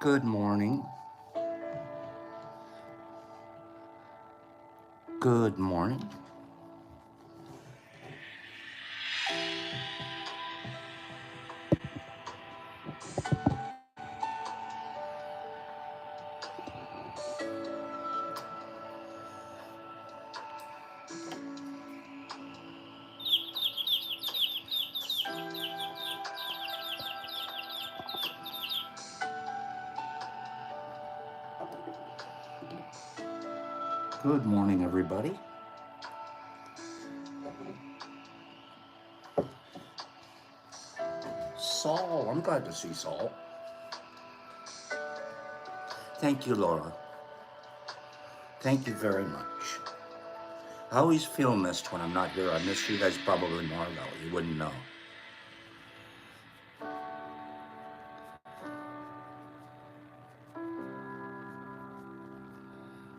Good morning. Good morning. Good morning, everybody. Saul, I'm glad to see Saul. Thank you, Laura. Thank you very much. I always feel missed when I'm not here. I miss you guys probably more, though. You wouldn't know.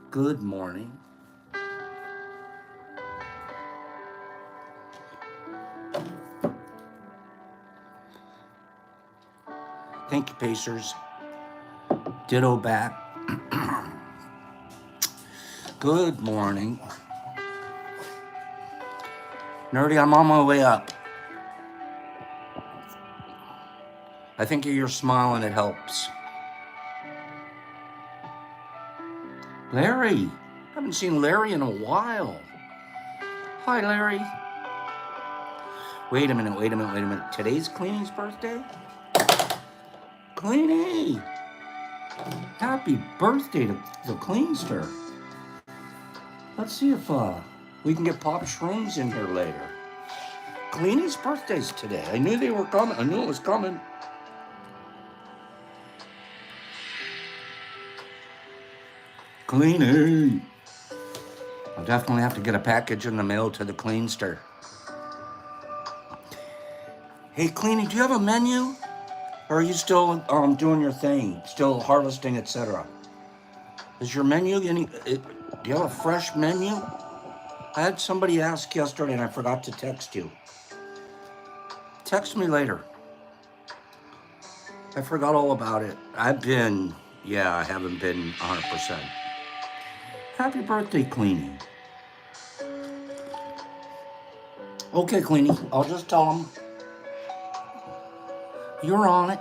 Good morning. Thank you, Pacers. Ditto back. Good morning. Nerdy, I'm on my way up. I think you're smiling, it helps. Larry. Haven't seen Larry in a while. Hi, Larry. Wait a minute. Today's Cleanie's birthday? Cleanie! Happy birthday to the Cleanster. Let's see if we can get Pop Shrooms in here later. Cleanie's birthday's today. I knew they were coming. I knew it was coming. Cleanie! I'll definitely have to get a package in the mail to the Cleanster. Hey, Cleanie, do you have a menu? Or are you still doing your thing? Still harvesting, etc.? Is your menu do you have a fresh menu? I had somebody ask yesterday and I forgot to text you. Text me later. I forgot all about it. I haven't been 100%. Happy birthday, Cleanie. Okay, Cleanie, I'll just tell them you're on it.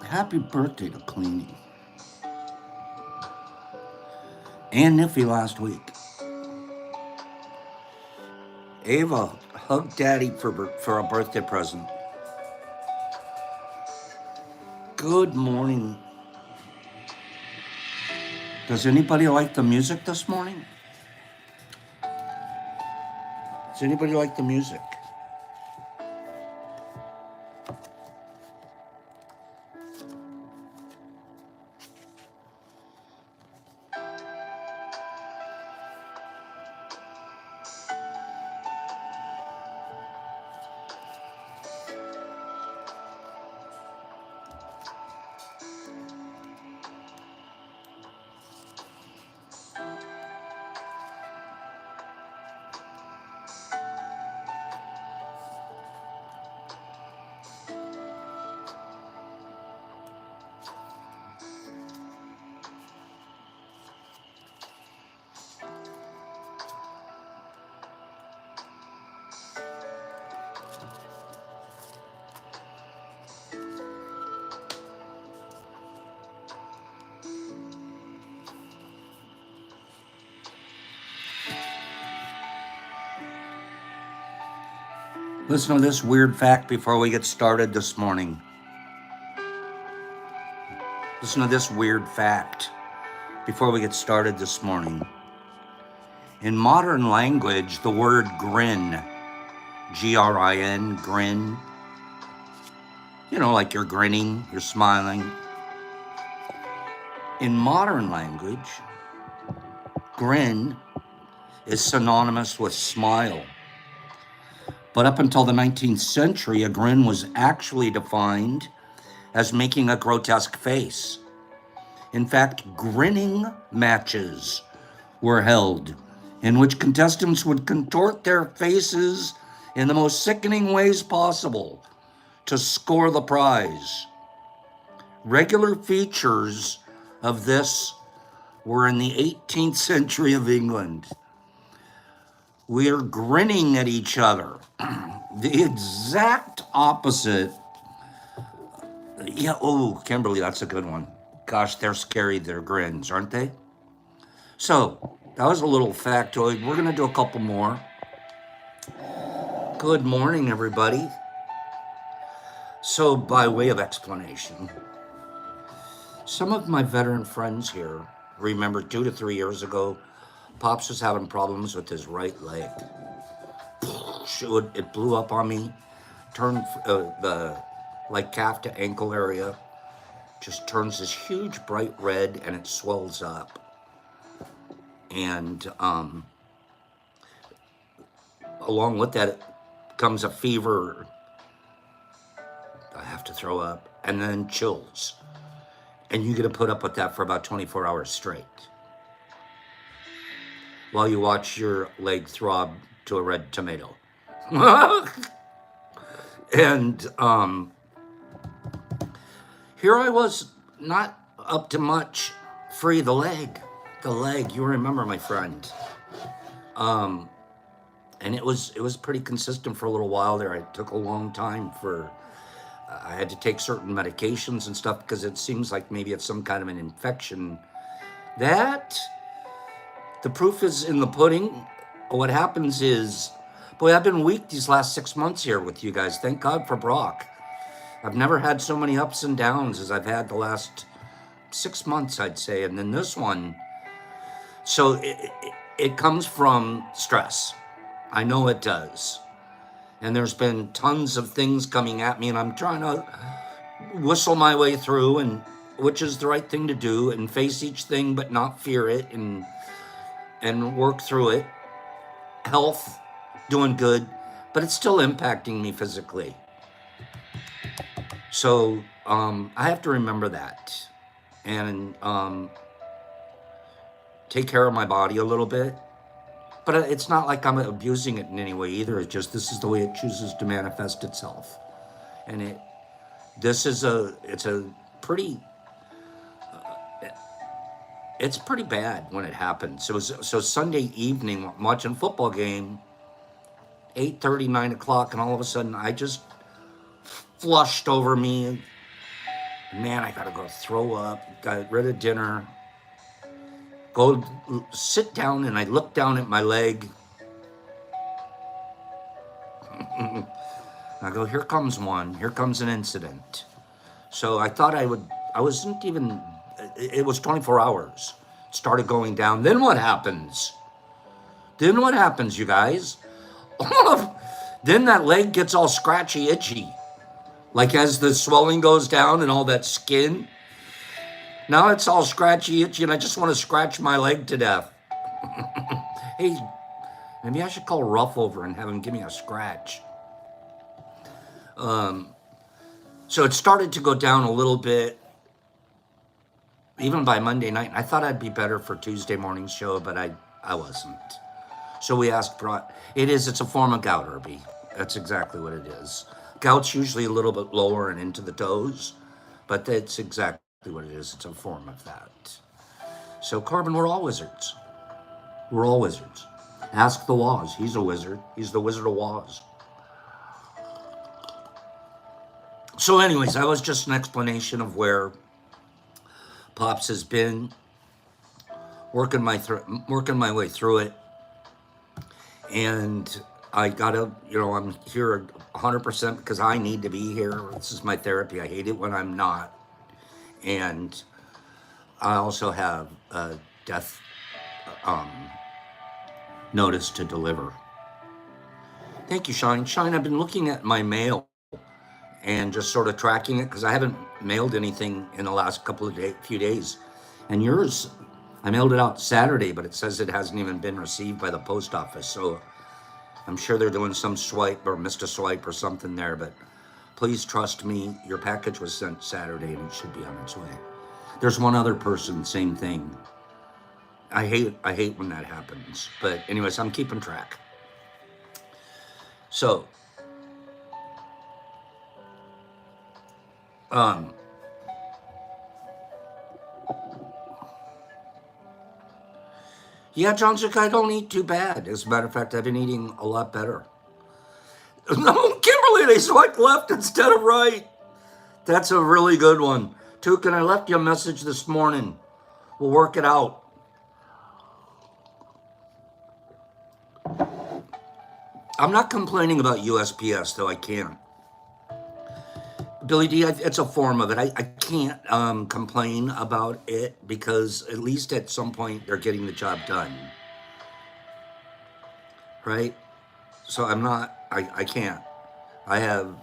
Happy birthday to Cleanie. And Niffy last week. Ava, hug Daddy for a birthday present. Good morning. Does anybody like the music this morning? Does anybody like the music? Listen to this weird fact before we get started this morning. Listen to this weird fact before we get started this morning. In modern language, the word grin, G-R-I-N, grin, like you're grinning, you're smiling. In modern language, grin is synonymous with smile. But up until the 19th century, a grin was actually defined as making a grotesque face. In fact, grinning matches were held in which contestants would contort their faces in the most sickening ways possible to score the prize. Regular features of this were in the 18th century of England. We are grinning at each other. The exact opposite. Yeah, oh, Kimberly, that's a good one. Gosh, they're scary, their grins, aren't they? So, that was a little factoid. We're going to do a couple more. Good morning, everybody. So, by way of explanation, some of my veteran friends here remember 2 to 3 years ago, Pops was having problems with his right leg. It blew up on me, turned the like calf to ankle area, just turns this huge bright red and it swells up. And along with that comes a fever. I have to throw up, and then chills. And you get to put up with that for about 24 hours straight while you watch your leg throb to a red tomato. And here I was, not up to much, free the leg, you remember, my friend. And it was pretty consistent for a little while there. It took a long time for, I had to take certain medications and stuff because it seems like maybe it's some kind of an infection. That, the proof is in the pudding. What happens is, boy, I've been weak these last 6 months here with you guys. Thank God for Brock. I've never had so many ups and downs as I've had the last 6 months, I'd say. And then this one, so it comes from stress. I know it does. And there's been tons of things coming at me, and I'm trying to whistle my way through, and which is the right thing to do, and face each thing but not fear it, and work through it. Health, doing good, but it's still impacting me physically. So I have to remember that, and take care of my body a little bit. But it's not like I'm abusing it in any way either. It's just this is the way it chooses to manifest itself, and it's pretty bad when it happens. So Sunday evening, I'm watching a football game, 8:30, 9 o'clock, and all of a sudden I just flushed over me. Man, I gotta go throw up. Got rid of dinner. Go sit down, and I look down at my leg. I go, here comes one. Here comes an incident. So I thought I wasn't even, it was 24 hours. It started going down. Then what happens? You guys? Then that leg gets all scratchy, itchy. Like as the swelling goes down and all that skin. Now it's all scratchy, itchy, and I just want to scratch my leg to death. Hey, maybe I should call Ruff over and have him give me a scratch. So it started to go down a little bit, even by Monday night. I thought I'd be better for Tuesday morning's show, but I wasn't. So we asked Brock. It's a form of gout, Herbie. That's exactly what it is. Gout's usually a little bit lower and into the toes, but that's exactly what it is. It's a form of that. So, Carbon, we're all wizards. We're all wizards. Ask the Waz. He's a wizard. He's the Wizard of Waz. So anyways, that was just an explanation of where Pops has been, working my way through it. And I gotta, I'm here 100% because I need to be here. This is my therapy. I hate it when I'm not. And I also have a death notice to deliver. Thank you, Shine. Shine, I've been looking at my mail and just sort of tracking it because I haven't mailed anything in the last few days. And yours, I mailed it out Saturday, but it says it hasn't even been received by the post office. So I'm sure they're doing some swipe or missed a swipe or something there, but please trust me, your package was sent Saturday and it should be on its way. There's one other person, same thing. I hate when that happens. But anyways, I'm keeping track. So, Yeah, Johnsik, I don't eat too bad. As a matter of fact, I've been eating a lot better. No, Kimberly, they swiped left instead of right. That's a really good one. Tukin, I left you a message this morning. We'll work it out. I'm not complaining about USPS, though I can't. Billy D, it's a form of it. I can't complain about it because at least at some point they're getting the job done. Right? So I'm not, I can't. I have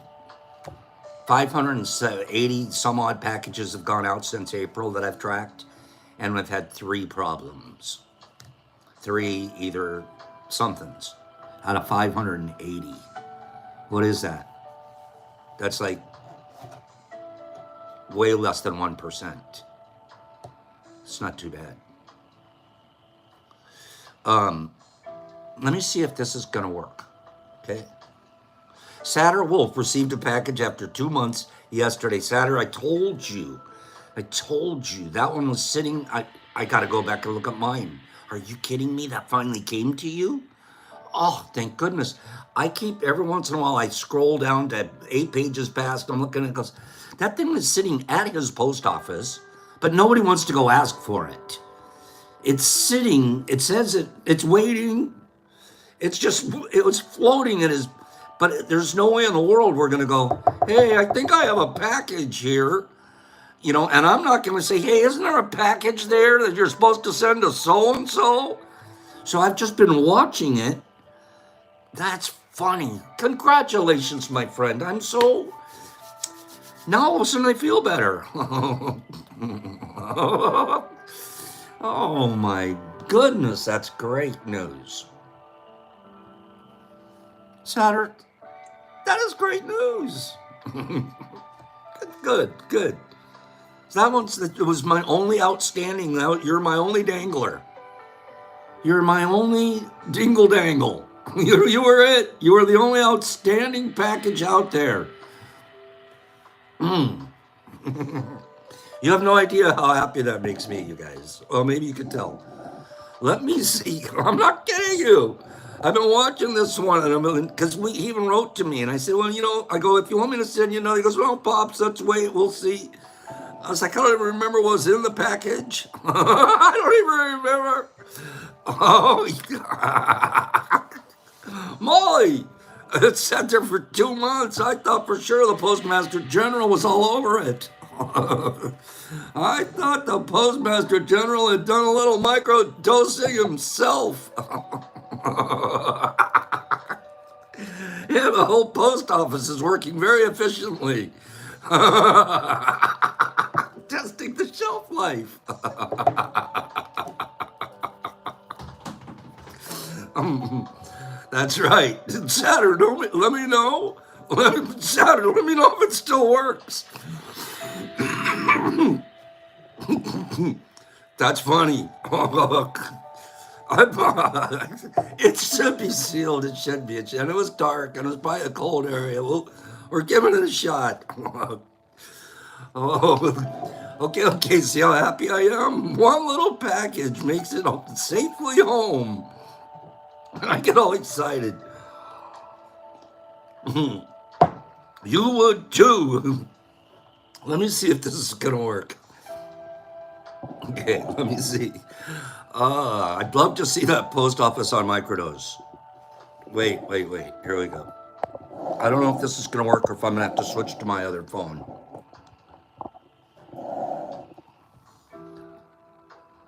580 some odd packages have gone out since April that I've tracked, and I've had 3 problems. 3 either somethings out of 580. What is that? That's like way less than 1%. It's not too bad. Let me see if this is gonna work, okay? Satter Wolf received a package after 2 months yesterday. Satter, I told you that one was sitting. I gotta go back and look at mine. Are you kidding me? That finally came to you? Oh, thank goodness. I keep, every once in a while, I scroll down to 8 pages past, I'm looking at it, goes, that thing was sitting at his post office, but nobody wants to go ask for it. It's sitting, it says it's waiting. It's just, it was floating in his, but there's no way in the world we're gonna go, hey, I think I have a package here, you know, and I'm not gonna say, hey, isn't there a package there that you're supposed to send to so-and-so? So I've just been watching it. That's funny. Congratulations, my friend. I'm so, now all of a sudden I feel better. Oh my goodness, that's great news. Satter, that is great news. Good. So that one's, it was my only outstanding, you're my only dangler. You're my only dingle dangle. You were it. You were the only outstanding package out there. You have no idea how happy that makes me, you guys. Well, maybe you could tell. Let me see. I'm not kidding you. I've been watching this one, and because he even wrote to me, and I said, well, you know, I go, if you want me to send you, he goes, well, Pops, let's wait, we'll see. I was like, I don't even remember what was in the package. I don't even remember. Oh, Molly, it sat there for 2 months. I thought for sure the Postmaster General was all over it. I thought the Postmaster General had done a little micro-dosing himself. Yeah, the whole post office is working very efficiently. Testing the shelf life. That's right. Saturn, let me know. Saturn, let me know if it still works. That's funny. It should be sealed. It should be. And it was dark, and it was by a cold area. We're giving it a shot. Oh, okay. See how happy I am? One little package makes it safely home. I get all excited. You would too. Let me see if this is gonna work. Okay, let me see. I'd love to see that post office on microdose. Wait. Here we go. I don't know if this is gonna work or if I'm gonna have to switch to my other phone.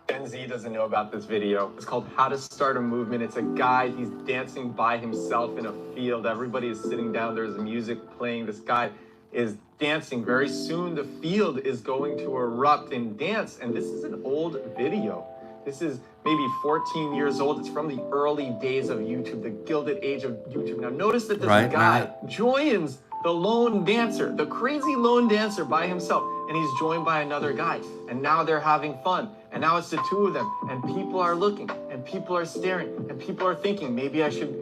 Gen Z doesn't know about this video. It's called How to Start a Movement. It's a guy, he's dancing by himself in a field. Everybody is sitting down, there's music playing. This guy is dancing. Very soon the field is going to erupt in dance. And this is an old video. This is maybe 14 years old. It's from the early days of YouTube, the gilded age of YouTube. Now notice that this guy joins the lone dancer, the crazy lone dancer by himself, and he's joined by another guy. And now they're having fun. And now it's the two of them, and people are looking, and people are staring, and people are thinking, maybe I should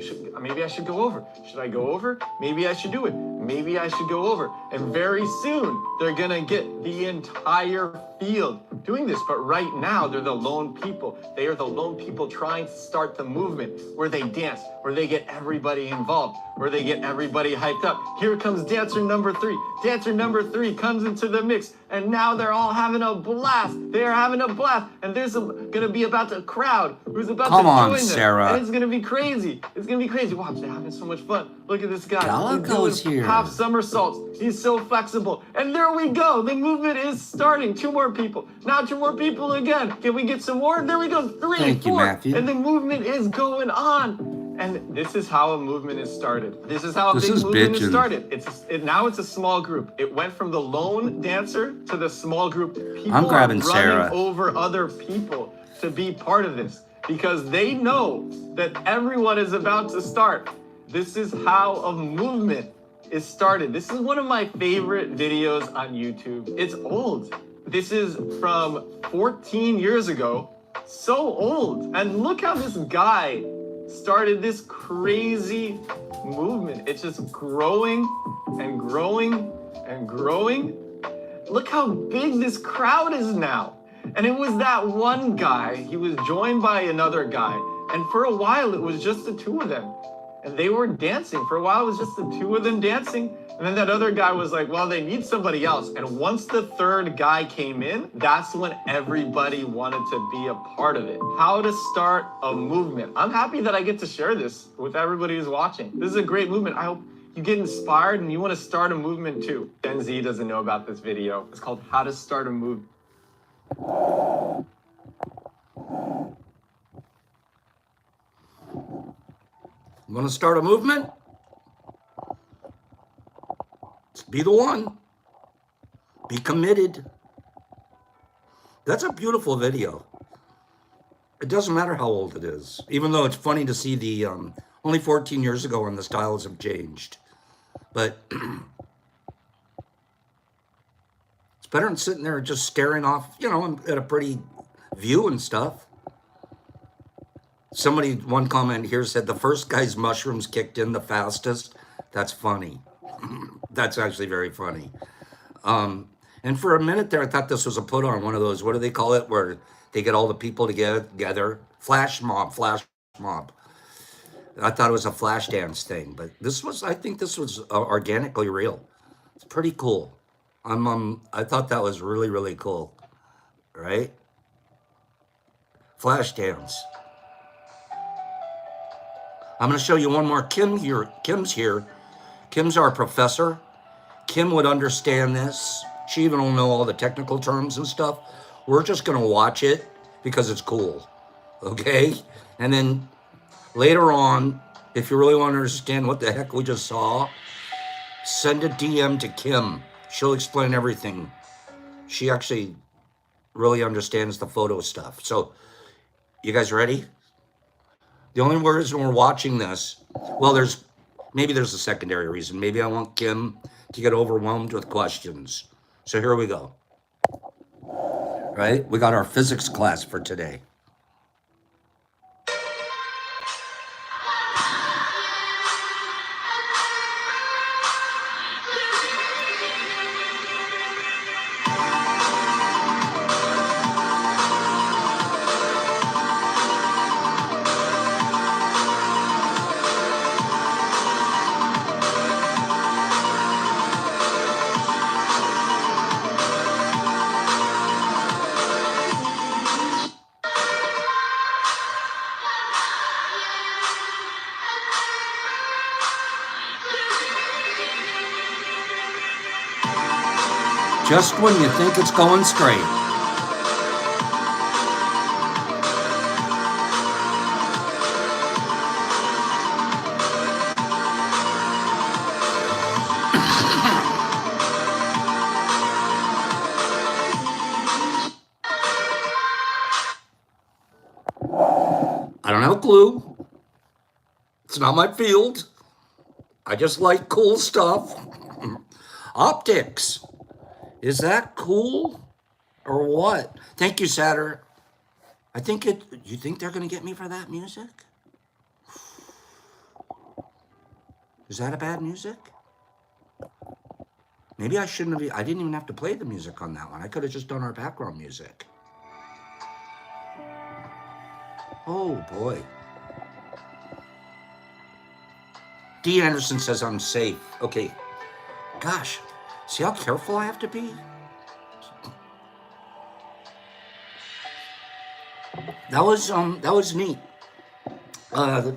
go over. Should I go over? Maybe I should do it. Maybe I should go over. And very soon, they're gonna get the entire field doing this, but right now they're the lone people. They are the lone people trying to start the movement where they dance, where they get everybody involved, where they get everybody hyped up. Here comes dancer number 3. Dancer number 3 comes into the mix, and now they're all having a blast. They are having a blast, and there's going to be about a crowd who's about to join them. Sarah. And it's going to be crazy. It's going to be crazy. Watch, they're having so much fun. Look at this guy. Calico's He's doing here. half somersaults. He's so flexible. And there we go. The movement is starting. 2 more people. Now 2 more people again. Can we get some more? There we go. 3, Thank 4. you, Matthew. And the movement is going on. And this is how a movement is started. This is how a big movement is started. Now it's a small group. It went from the lone dancer to the small group. People I'm grabbing are running Sarah. over other people to be part of this because they know that everyone is about to start. This is how a movement is started. This is one of my favorite videos on YouTube. It's old. This is from 14 years ago. So old. And look how this guy started this crazy movement. It's just growing and growing and growing. Look how big this crowd is now. And it was that one guy. He was joined by another guy. And for a while, it was just the 2 of them. And they were dancing. For a while, it was just the 2 of them dancing. And then that other guy was like, well, they need somebody else. And once the 3rd guy came in, that's when everybody wanted to be a part of it. How to start a movement. I'm happy that I get to share this with everybody who's watching. This is a great movement. I hope you get inspired and you want to start a movement too. Gen Z doesn't know about this video. It's called How to Start a Movement. You want to start a movement? Be the one. Be committed. That's a beautiful video. It doesn't matter how old it is, even though it's funny to see the only 14 years ago and the styles have changed. But it's better than sitting there just staring off, at a pretty view and stuff. Somebody, one comment here said the first guy's mushrooms kicked in the fastest. That's funny. That's actually very funny. And for a minute there, I thought this was a put on, one of those, what do they call it, where they get all the people together. Flash mob. I thought it was a flash dance thing, but I think this was organically real. It's pretty cool. I thought that was really, really cool, right? Flash dance. I'm going to show you one more. Kim's here. Kim's our professor. Kim would understand this. She even will know all the technical terms and stuff. We're just going to watch it because it's cool, okay? And then later on, if you really want to understand what the heck we just saw, send a DM to Kim. She'll explain everything. She actually really understands the photo stuff. So, you guys ready? The only reason we're watching this, well, maybe there's a secondary reason. Maybe I want Kim to get overwhelmed with questions. So here we go. Right? We got our physics class for today. Just when you think it's going straight. I don't have a clue. It's not my field. I just like cool stuff. Optics. Is that cool or what? Thank you, Satter. You think they're going to get me for that music? Is that a bad music? Maybe I shouldn't have, I didn't even have to play the music on that one. I could have just done our background music. Oh boy. D. Anderson says I'm safe. Okay. Gosh, see how careful I have to be? That was neat. I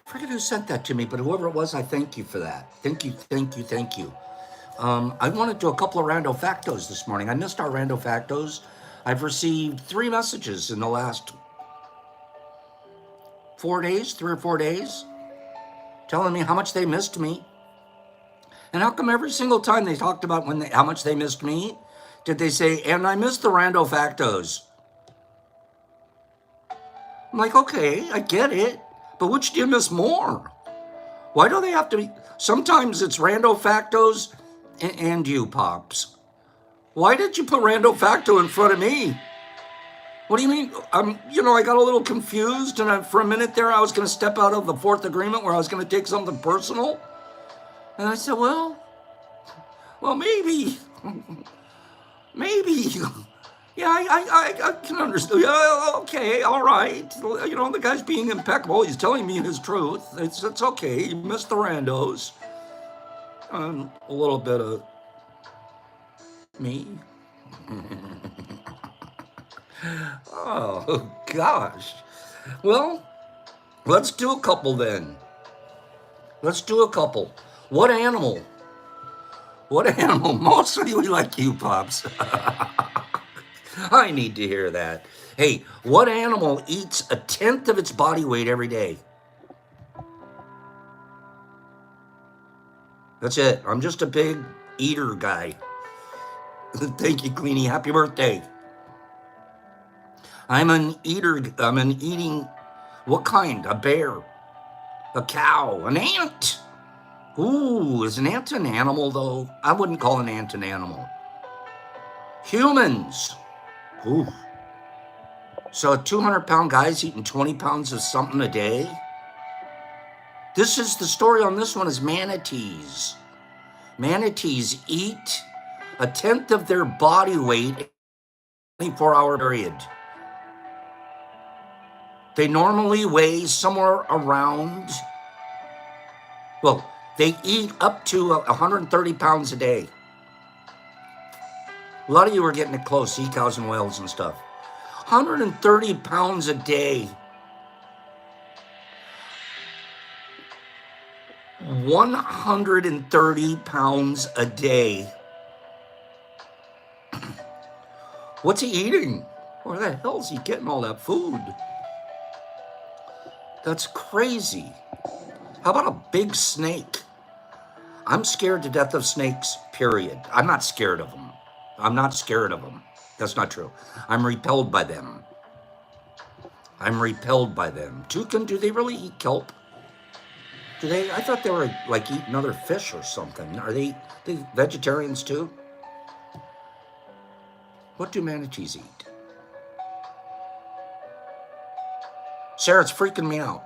forget who sent that to me, but whoever it was, I thank you for that. Thank you, thank you, thank you. I want to do a couple of rando factos this morning. I missed our rando factos. I've received 3 messages in the last 4 days, 3 or 4 days, telling me how much they missed me. And how come every single time they talked about how much they missed me, did they say, and I missed the rando factos? I'm like, okay, I get it, but which do you miss more? Why do they have to be? Sometimes it's rando factos and you, Pops. Why did you put rando facto in front of me? What do you mean? I got a little confused, and for a minute there, I was going to step out of the 4th agreement where I was going to take something personal. And I said, well, maybe. Yeah, I can understand. Yeah, okay, all right. The guy's being impeccable. He's telling me his truth. It's okay. He missed the randos. A little bit of me. Oh, gosh. Well, let's do a couple then. Let's do a couple. What animal? Mostly we like you, Pops. I need to hear that. Hey, what animal eats 1/10 of its body weight every day? That's it. I'm just a big eater guy. Thank you, Queenie. Happy birthday. I'm an eating, what kind? A bear, a cow, an ant. Ooh, is an ant an animal, though? I wouldn't call an ant an animal. Humans. Ooh. So a 200-pound guy's eating 20 pounds of something a day? The story on this one is manatees. Manatees eat 1/10 of their body weight in a 24-hour period. They normally weigh somewhere around, they eat up to 130 pounds a day. A lot of you are getting it close, sea cows and whales and stuff. 130 pounds a day. 130 pounds a day. What's he eating? Where the hell is he getting all that food? That's crazy. How about a big snake? I'm scared to death of snakes, period. I'm not scared of them. That's not true. I'm repelled by them. Toucan, do they really eat kelp? Do they? I thought they were like eating other fish or something. Are they vegetarians too? What do manatees eat? Sarah, it's freaking me out.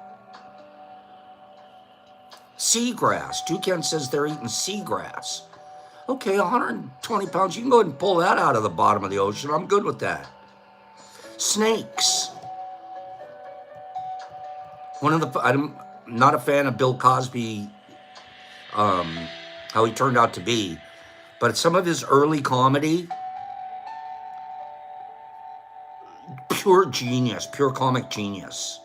Seagrass. Toucan says they're eating seagrass. Okay, 120 pounds. You can go ahead and pull that out of the bottom of the ocean. I'm good with that. Snakes. I'm not a fan of Bill Cosby, how he turned out to be, but some of his early comedy, pure genius, pure comic genius.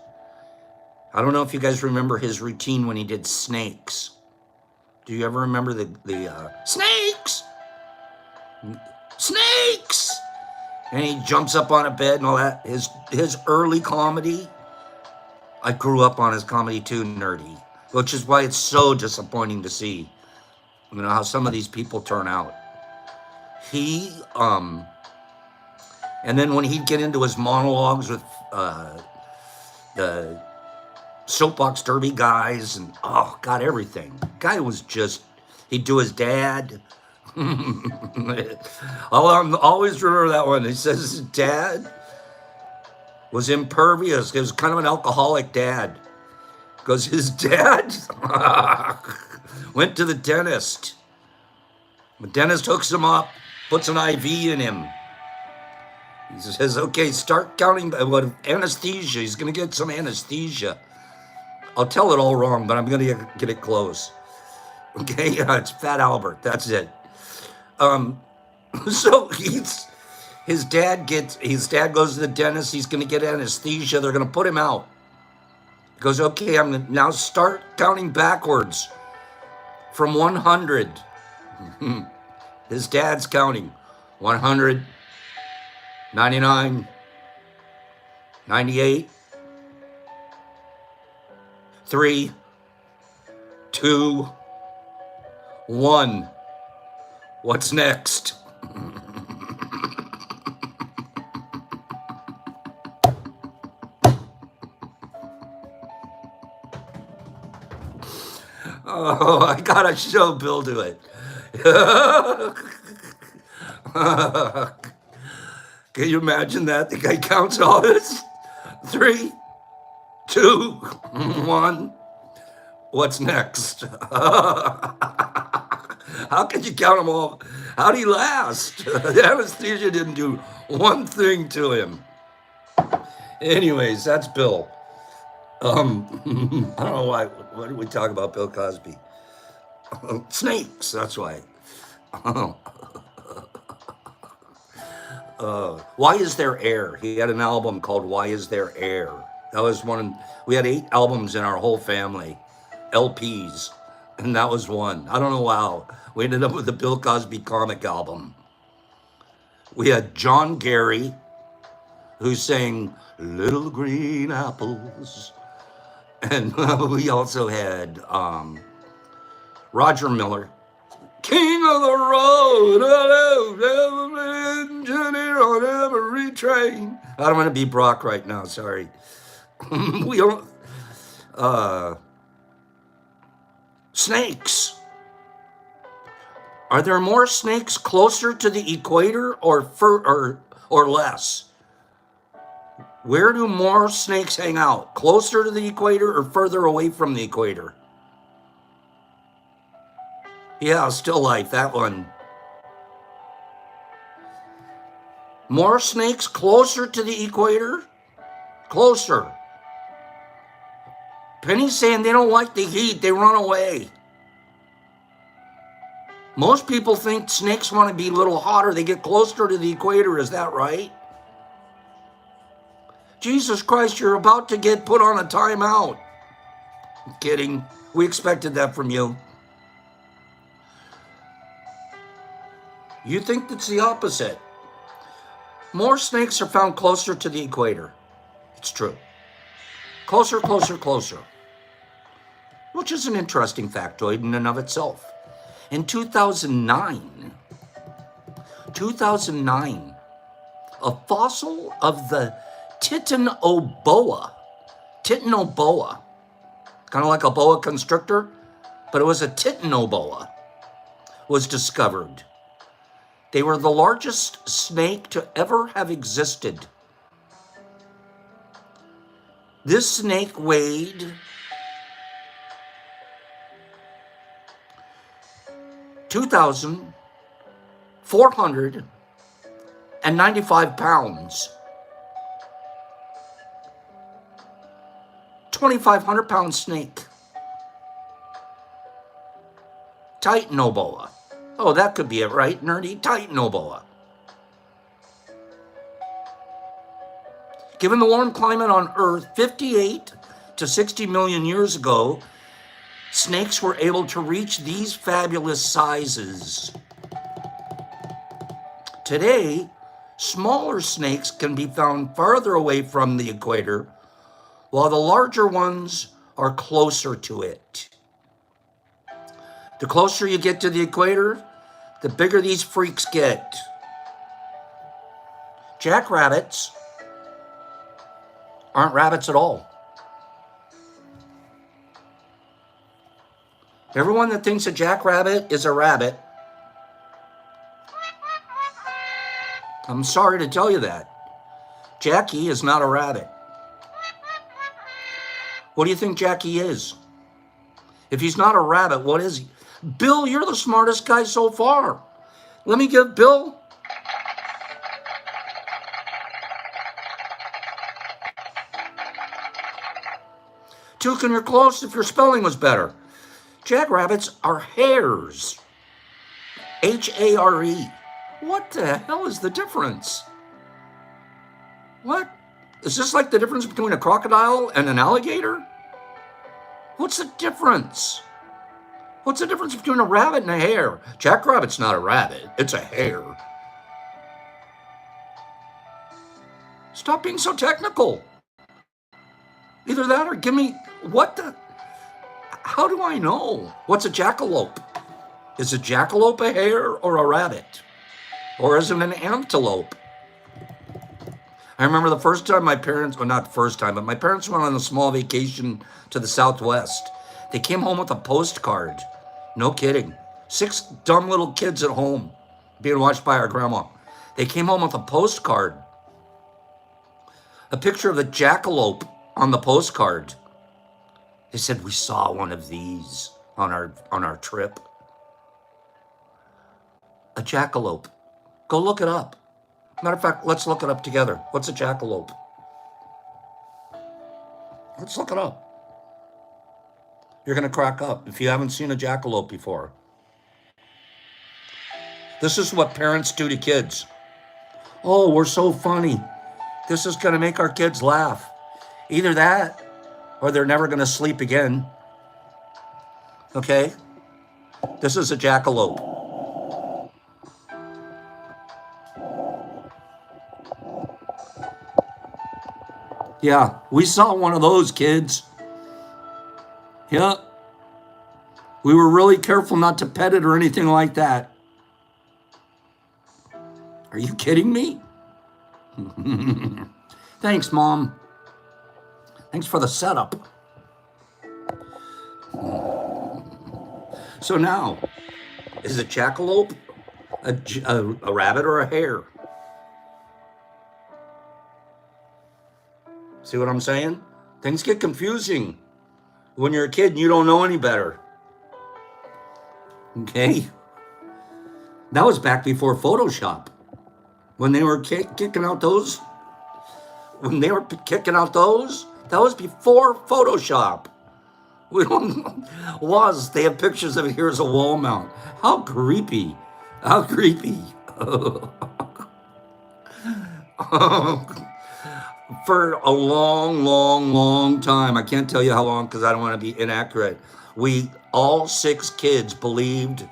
I don't know if you guys remember his routine when he did Snakes. Do you ever remember the Snakes? Snakes! And he jumps up on a bed and all that. His early comedy, I grew up on his comedy too, nerdy, which is why it's so disappointing to see, how some of these people turn out. And then when he'd get into his monologues with the soapbox derby guys and, oh, God, everything. Guy was just, he'd do his dad. I'll always remember that one. He says his dad was impervious. He was kind of an alcoholic dad. Because his dad went to the dentist. The dentist hooks him up, puts an IV in him. He says, okay, start counting what anesthesia. He's going to get some anesthesia. I'll tell it all wrong, but I'm going to get it close. Okay, yeah, it's Fat Albert. That's it. So his dad goes to the dentist. He's going to get anesthesia. They're going to put him out. He goes, okay, I'm going to now start counting backwards from 100. His dad's counting 100, 99, 98, 3, 2, 1. What's next? Oh, I gotta show Bill to it. Can you imagine that? The guy counts all this. 3, 2, 1. What's next? How can you count them all? How'd he last? The anesthesia didn't do one thing to him. Anyways, that's Bill. I don't know why. Why did we talk about Bill Cosby? Snakes, that's why. Why Is There Air? He had an album called Why Is There Air? That was we had 8 albums in our whole family, LPs, and that was one. I don't know how. We ended up with the Bill Cosby comic album. We had John Gary, who sang Little Green Apples. And we also had Roger Miller, King of the Road, engineer on every train. I don't want to be Brock right now, sorry. We don't. Snakes. Are there more snakes closer to the equator or less? Where do more snakes hang out? Closer to the equator or further away from the equator? Yeah, still life, that one. More snakes closer to the equator? Closer. Penny's saying they don't like the heat, they run away. Most people think snakes want to be a little hotter, they get closer to the equator, is that right? Jesus Christ, you're about to get put on a timeout. I'm kidding. We expected that from you. You think it's the opposite. More snakes are found closer to the equator. It's true. Closer, closer, closer. Which is an interesting factoid in and of itself. In 2009, a fossil of the Titanoboa, kind of like a boa constrictor, but it was a Titanoboa, was discovered. They were the largest snake to ever have existed. This snake weighed 2,495 pounds. 2,500 pound snake. Titanoboa. Oh, that could be it, right, nerdy? Titanoboa. Given the warm climate on Earth 58 to 60 million years ago, snakes were able to reach these fabulous sizes. Today, smaller snakes can be found farther away from the equator, while the larger ones are closer to it. The closer you get to the equator, the bigger these freaks get. Jackrabbits aren't rabbits at all. Everyone that thinks a jackrabbit is a rabbit, I'm sorry to tell you that. Jackie is not a rabbit. What do you think Jackie is? If he's not a rabbit, what is he? Bill, you're the smartest guy so far. Let me give Bill. Toucan, you're close if your spelling was better. Jackrabbits are hares. H-A-R-E. What the hell is the difference? What? Is this like the difference between a crocodile and an alligator? What's the difference? What's the difference between a rabbit and a hare? Jackrabbit's not a rabbit, it's a hare. Stop being so technical. Either that or give me, what the, how do I know? What's a jackalope? Is a jackalope a hare or a rabbit? Or is it an antelope? I remember the first time my parents, well, not the first time, but my parents went on a small vacation to the Southwest. They came home with a postcard. No kidding. 6 dumb little kids at home being watched by our grandma. They came home with a postcard. A picture of the jackalope on the postcard. They said, we saw one of these on our trip. A jackalope. Go look it up. Matter of fact, let's look it up together. What's a jackalope? Let's look it up. You're going to crack up if you haven't seen a jackalope before. This is what parents do to kids. Oh, we're so funny. This is going to make our kids laugh. Either that or they're never going to sleep again. Okay? This is a jackalope. Yeah, we saw one of those, kids. Yeah. We were really careful not to pet it or anything like that. Are you kidding me? Thanks, Mom. Thanks for the setup. So now, is a jackalope a rabbit or a hare? See what I'm saying? Things get confusing when you're a kid and you don't know any better. Okay? That was back before Photoshop. When they were kicking out those, that was before Photoshop. They have pictures of here's a wall mount. How creepy. How creepy. For a long time, I can't tell you how long because I don't want to be inaccurate, we, all 6 kids, believed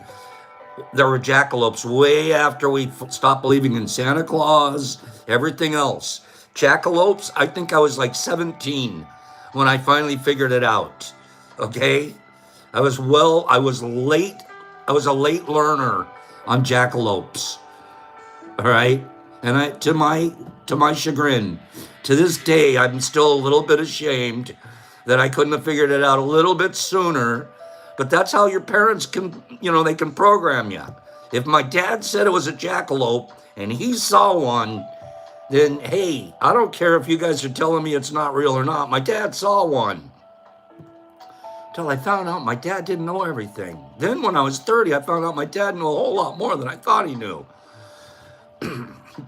there were jackalopes way after we stopped believing in Santa Claus, everything else. Jackalopes, I think I was like 17 when I finally figured it out. Okay? I was late. I was a late learner on jackalopes. All right? And to my chagrin, to this day, I'm still a little bit ashamed that I couldn't have figured it out a little bit sooner. But that's how your parents can, they can program you. If my dad said it was a jackalope and he saw one, then, hey, I don't care if you guys are telling me it's not real or not. My dad saw one. Till I found out my dad didn't know everything. Then when I was 30, I found out my dad knew a whole lot more than I thought he knew.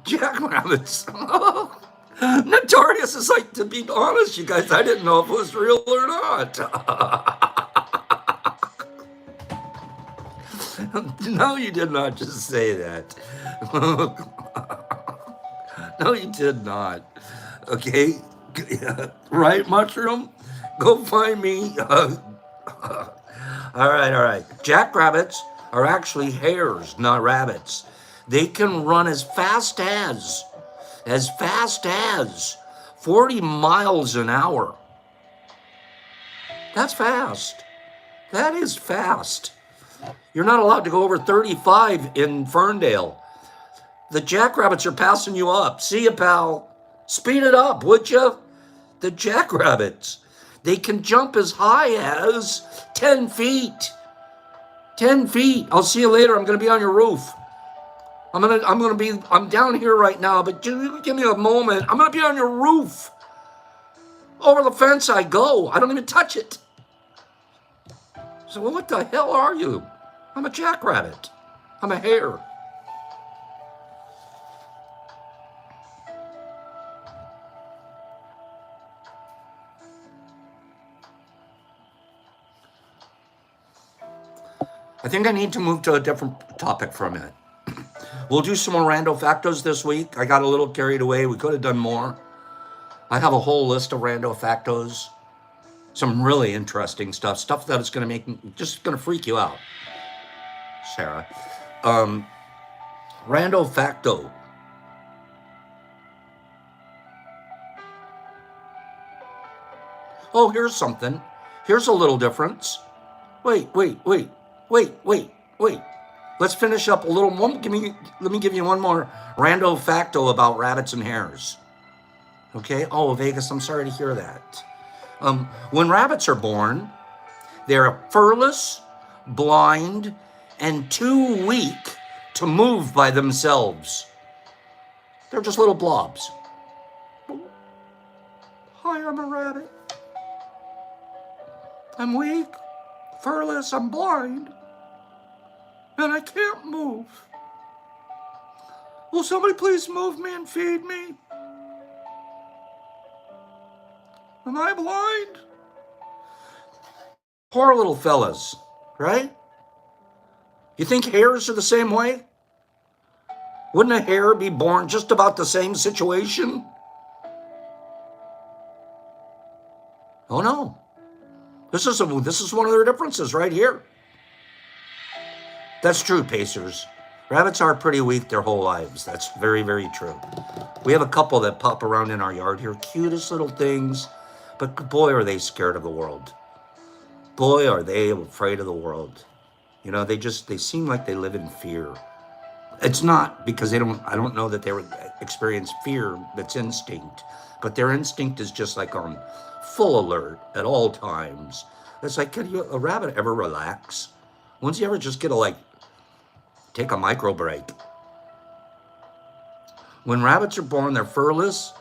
Jackrabbits. Notorious is like, to be honest, you guys, I didn't know if it was real or not. No, you did not just say that. No, you did not. Okay? Right, Mushroom? Go find me. All right. Jackrabbits are actually hares, not rabbits. They can run as fast as 40 miles an hour. That's fast. That is fast. You're not allowed to go over 35 in Ferndale. The jackrabbits are passing you up. See you, pal. Speed it up, would you? The jackrabbits. They can jump as high as 10 feet. 10 feet. I'll see you later. I'm going to be on your roof. I'm down here right now, but give me a moment. I'm going to be on your roof. Over the fence I go. I don't even touch it. So what the hell are you? I'm a jackrabbit. I'm a hare. think I need to move to a different topic for a minute. We'll do some more rando factos this week. I got a little carried away. We could have done more. I have a whole list of rando factos. Some really interesting stuff that is going to just going to freak you out, Sarah. Rando facto. Oh, here's something. Here's a little difference. Wait. Let's finish up a little one. Let me give you one more rando facto about rabbits and hares. Okay? Oh, Vegas, I'm sorry to hear that. When rabbits are born, they're furless, blind, and too weak to move by themselves. They're just little blobs. Hi, I'm a rabbit. I'm weak, furless, I'm blind, and I can't move. Will somebody please move me and feed me? Am I blind? Poor little fellas, right? You think hares are the same way? Wouldn't a hare be born just about the same situation? Oh no. This is one of their differences right here. That's true, Pacers. Rabbits are pretty weak their whole lives. That's very, very true. We have a couple that pop around in our yard here. Cutest little things. But boy, are they scared of the world. Boy, are they afraid of the world. You know, they seem like they live in fear. It's not because I don't know that they experience fear. That's instinct. But their instinct is just like on full alert at all times. It's like, can a rabbit ever relax? When's he ever just get to take a micro break? When rabbits are born, they're furless,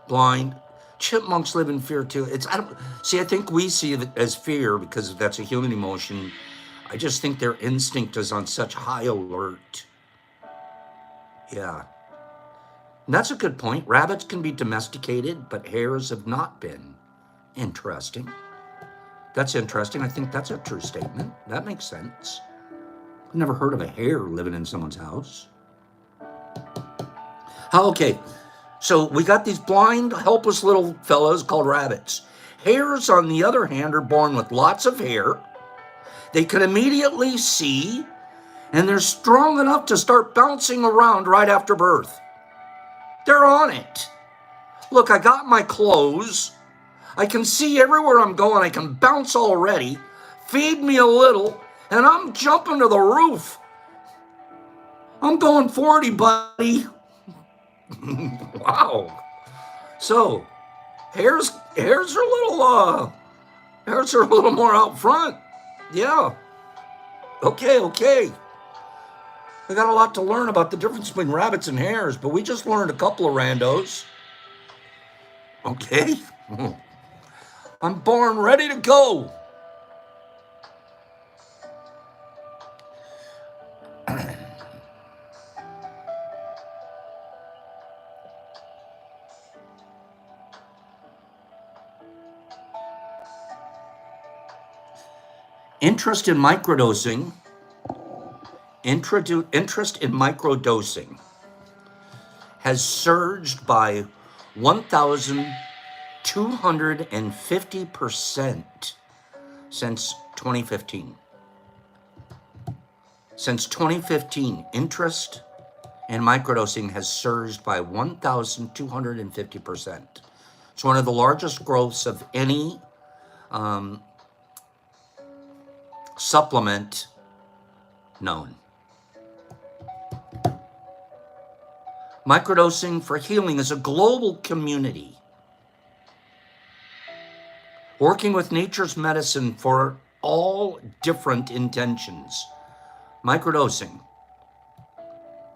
blind. Chipmunks live in fear too. I think we see it as fear because that's a human emotion. I just think their instinct is on such high alert. Yeah. And that's a good point. Rabbits can be domesticated, but hares have not been. Interesting. That's interesting. I think that's a true statement. That makes sense. I've never heard of a hare living in someone's house. Okay. So we got these blind, helpless little fellows called rabbits. Hares, on the other hand, are born with lots of hair. They can immediately see, and they're strong enough to start bouncing around right after birth. They're on it. Look, I got my clothes. I can see everywhere I'm going. I can bounce already. Feed me a little, and I'm jumping to the roof. I'm going 40, buddy. Wow. So, hares are a little more out front. Yeah. Okay. I got a lot to learn about the difference between rabbits and hares, but we just learned a couple of randos. Okay. I'm born ready to go. Interest in microdosing has surged by 1,250% since 2015. Since 2015, interest in microdosing has surged by 1,250%. It's one of the largest growths of any supplement known. Microdosing for healing is a global community working with nature's medicine for all different intentions. Microdosing.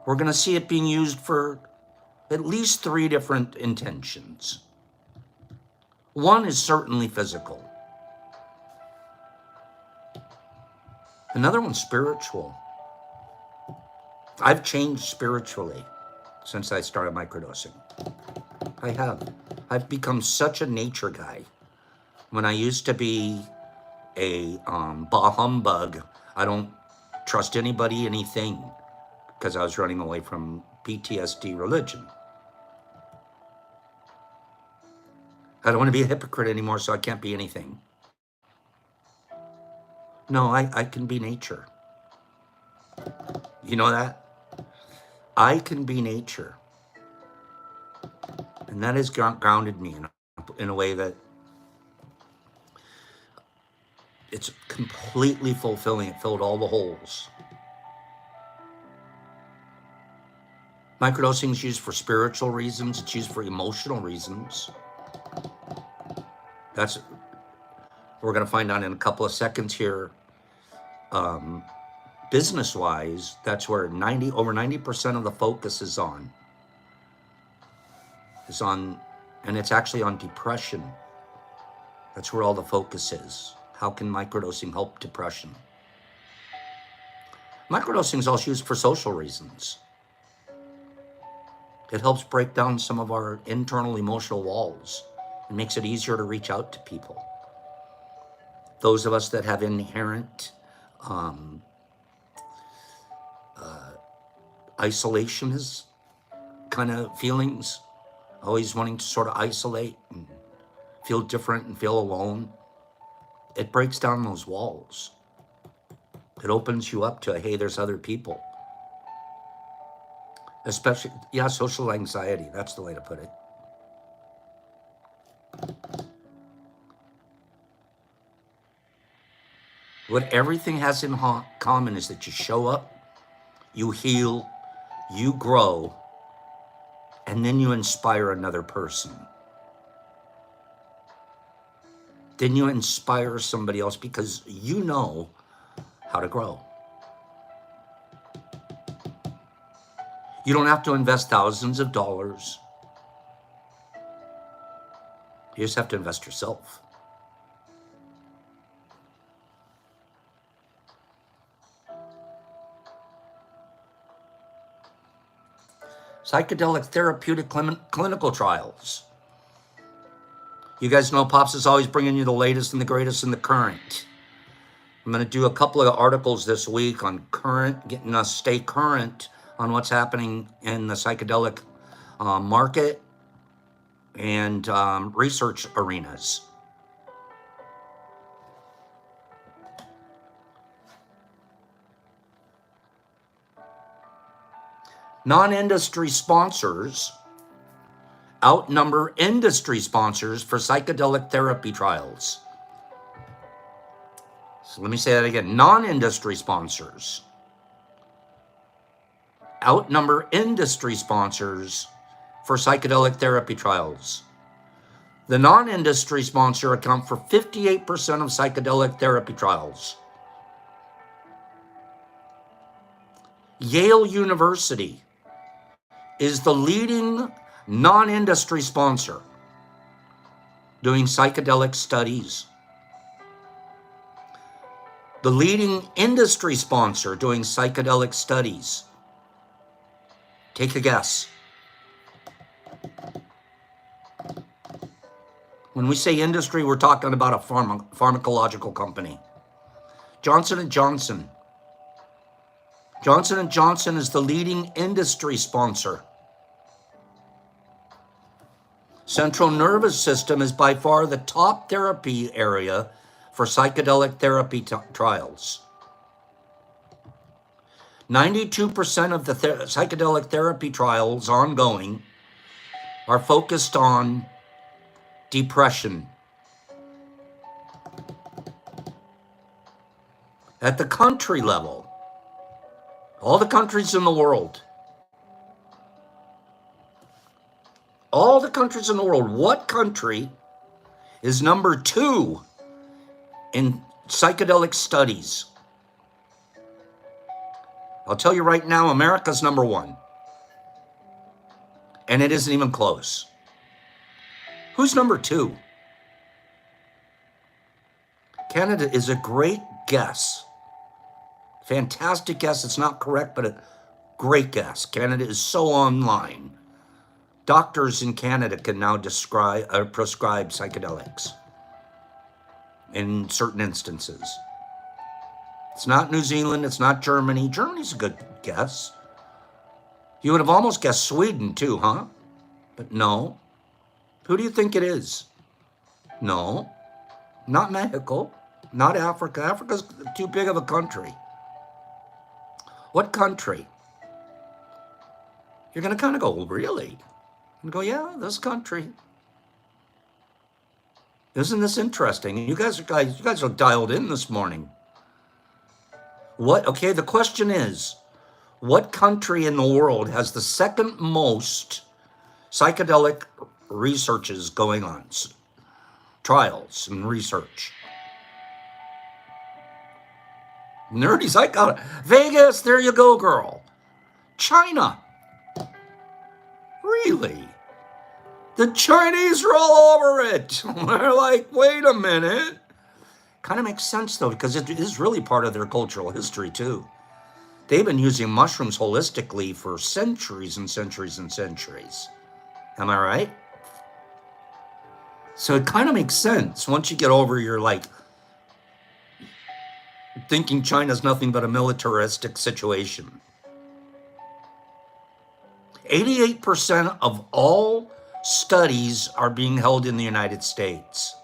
We're going to see it being used for at least 3 different intentions. One is certainly physical. Another one's spiritual. I've changed spiritually since I started microdosing. I have. I've become such a nature guy. When I used to be a bah humbug, I don't trust anybody, anything, because I was running away from PTSD religion. I don't want to be a hypocrite anymore, so I can't be anything. No, I can be nature. You know that? I can be nature. And that has grounded me in a way that it's completely fulfilling. It filled all the holes. Microdosing is used for spiritual reasons. It's used for emotional reasons. That's, we're going to find out in a couple of seconds here. Business-wise, that's where over 90% of the focus is on, and it's actually on depression. That's where all the focus is. How can microdosing help depression? Microdosing is also used for social reasons. It helps break down some of our internal emotional walls and makes it easier to reach out to people. Those of us that have inherent isolationist kind of feelings, always wanting to sort of isolate and feel different and feel alone, it breaks down those walls. It opens you up to, hey, there's other people. Especially, yeah, social anxiety, that's the way to put it. What everything has in common is that you show up, you heal, you grow, and then you inspire another person. Then you inspire somebody else because you know how to grow. You don't have to invest thousands of dollars. You just have to invest yourself. Psychedelic therapeutic clinical trials. You guys know Pops is always bringing you the latest and the greatest and the current. I'm going to do a couple of articles this week on getting us stay current on what's happening in the psychedelic market and research arenas. Non-industry sponsors outnumber industry sponsors for psychedelic therapy trials. So let me say that again. Non-industry sponsors outnumber industry sponsors for psychedelic therapy trials. The non-industry sponsor account for 58% of psychedelic therapy trials. Yale University is the leading non-industry sponsor doing psychedelic studies. The leading industry sponsor doing psychedelic studies. Take a guess. When we say industry, we're talking about a pharmacological company. Johnson & Johnson. Johnson & Johnson is the leading industry sponsor. Central nervous system is by far the top therapy area for psychedelic therapy trials. 92% of the psychedelic therapy trials ongoing are focused on depression. At the country level, all the countries in the world, what country is number 2 in psychedelic studies? I'll tell you right now, America's number 1. And it isn't even close. Who's number 2? Canada is a great guess. Fantastic guess. It's not correct, but a great guess. Canada is so online. Doctors in Canada can now prescribe psychedelics in certain instances. It's not New Zealand. It's not Germany. Germany's a good guess. You would have almost guessed Sweden too, huh? But no. Who do you think it is? No. Not Mexico. Not Africa. Africa's too big of a country. What country? You're going to kind of go, really? And go, yeah, this country. Isn't this interesting? You guys are dialed in this morning. Okay, the question is, what country in the world has the second most psychedelic researches going on? Trials and research. Nerdies, I got it. Vegas, there you go, girl. China. Really? The Chinese are all over it. They're like, wait a minute. Kind of makes sense, though, because it is really part of their cultural history, too. They've been using mushrooms holistically for centuries and centuries and centuries. Am I right? So it kind of makes sense once you get over your, like, thinking China's nothing but a militaristic situation. 88% of all studies are being held in the United States.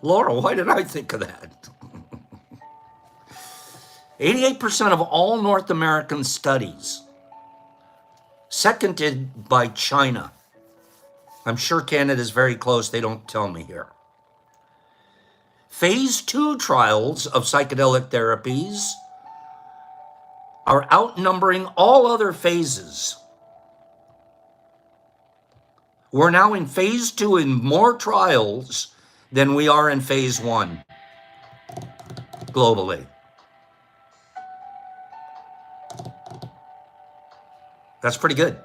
Laura, why did I think of that? 88% of all North American studies, seconded by China. I'm sure Canada's very close. They don't tell me here. Phase 2 trials of psychedelic therapies are outnumbering all other phases. We're now in phase 2 in more trials than we are in phase 1 globally. That's pretty good.